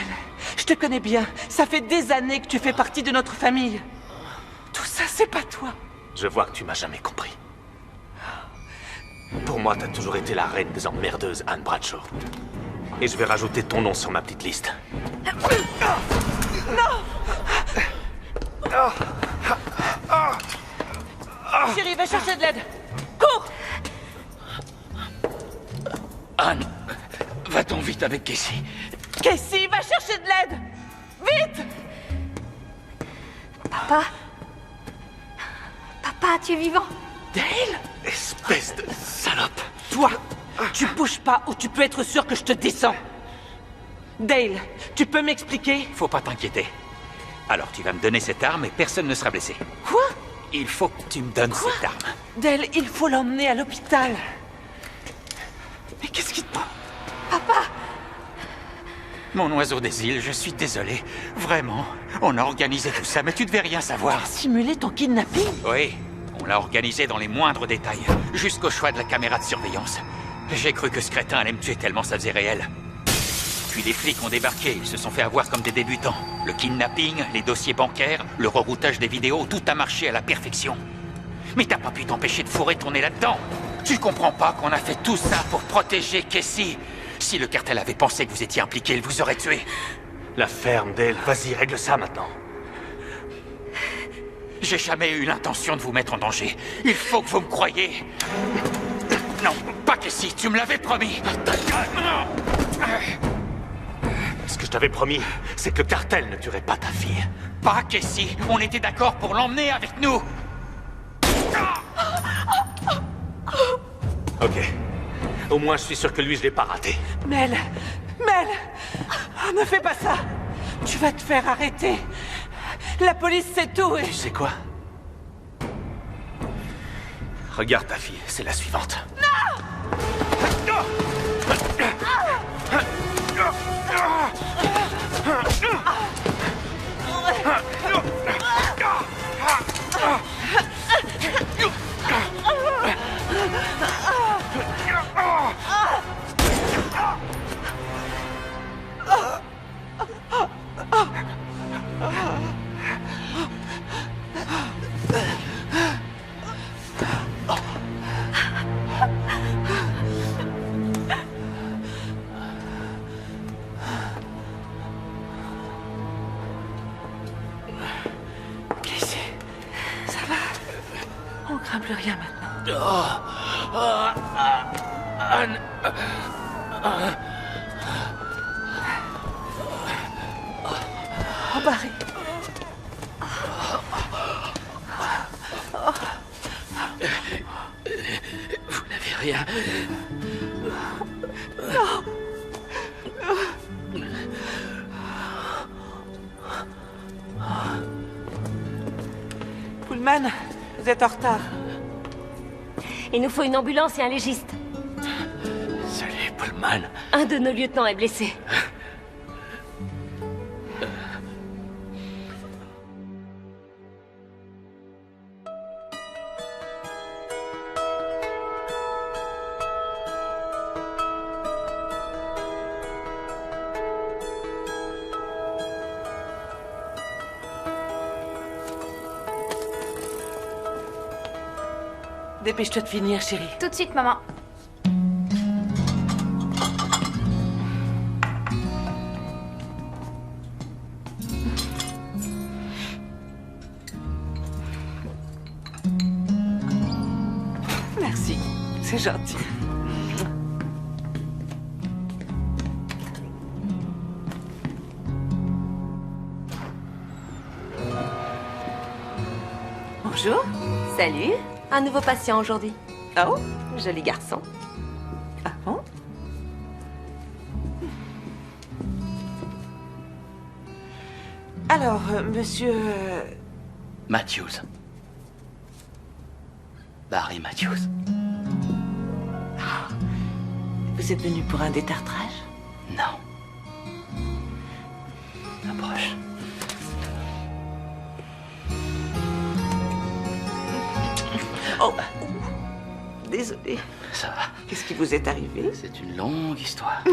je te connais bien. Ça fait des années que tu fais partie de notre famille. Tout ça, c'est pas toi. Je vois que tu m'as jamais compris. Pour moi, t'as toujours été la reine des emmerdeuses, Anne Bradshaw. Et je vais rajouter ton nom sur ma petite liste. Non! Chérie, va chercher de l'aide. Cours! Anne, va-t'en vite avec Casey. Casey, va chercher de l'aide! Vite! Papa? Papa, tu es vivant? Dale? Espèce de salope! Toi, tu bouges pas ou tu peux être sûr que je te descends. Dale, tu peux m'expliquer? Faut pas t'inquiéter. Alors tu vas me donner cette arme et personne ne sera blessé. Quoi? Il faut que tu me donnes cette arme. Dale, il faut l'emmener à l'hôpital. Mais qu'est-ce qui te prend? Papa! Mon oiseau des îles, je suis désolé. Vraiment. On a organisé tout ça, mais tu devais rien savoir. Simuler ton kidnapping? Oui. On l'a organisé dans les moindres détails, jusqu'au choix de la caméra de surveillance. J'ai cru que ce crétin allait me tuer tellement ça faisait réel. Puis les flics ont débarqué, ils se sont fait avoir comme des débutants. Le kidnapping, les dossiers bancaires, le reroutage des vidéos, tout a marché à la perfection. Mais t'as pas pu t'empêcher de fourrer ton nez là-dedans. Tu comprends pas qu'on a fait tout ça pour protéger Casey? Si le cartel avait pensé que vous étiez impliqué, il vous aurait tué. La ferme, Dale. Vas-y, règle ça maintenant. J'ai jamais eu l'intention de vous mettre en danger. Il faut que vous me croyiez. Non, pas Casey, tu me l'avais promis. Ce que je t'avais promis, c'est que le cartel ne tuerait pas ta fille. Pas Casey, on était d'accord pour l'emmener avec nous. Ok. Au moins, je suis sûr que lui, je l'ai pas raté. Mel! Oh, ne fais pas ça! Tu vas te faire arrêter. La police sait tout et... Tu sais quoi? Regarde ta fille, c'est la suivante. Casey, ça va? On craint plus rien maintenant. Anne. Oh, Barry. Vous n'avez rien. Non. Pullman, vous êtes en retard. Il nous faut une ambulance et un légiste. Salut, Pullman. Un de nos lieutenants est blessé. Dépêche-toi de finir, chérie. Tout de suite, maman. Merci, c'est gentil. Bonjour. Salut. Un nouveau patient aujourd'hui. Oh, joli garçon. Ah bon? Alors, monsieur... Matthews. Barry Matthews. Vous êtes venu pour un détartrage? Non. Approche. Oh, désolé. Ça va. Qu'est-ce qui vous est arrivé? C'est une longue histoire.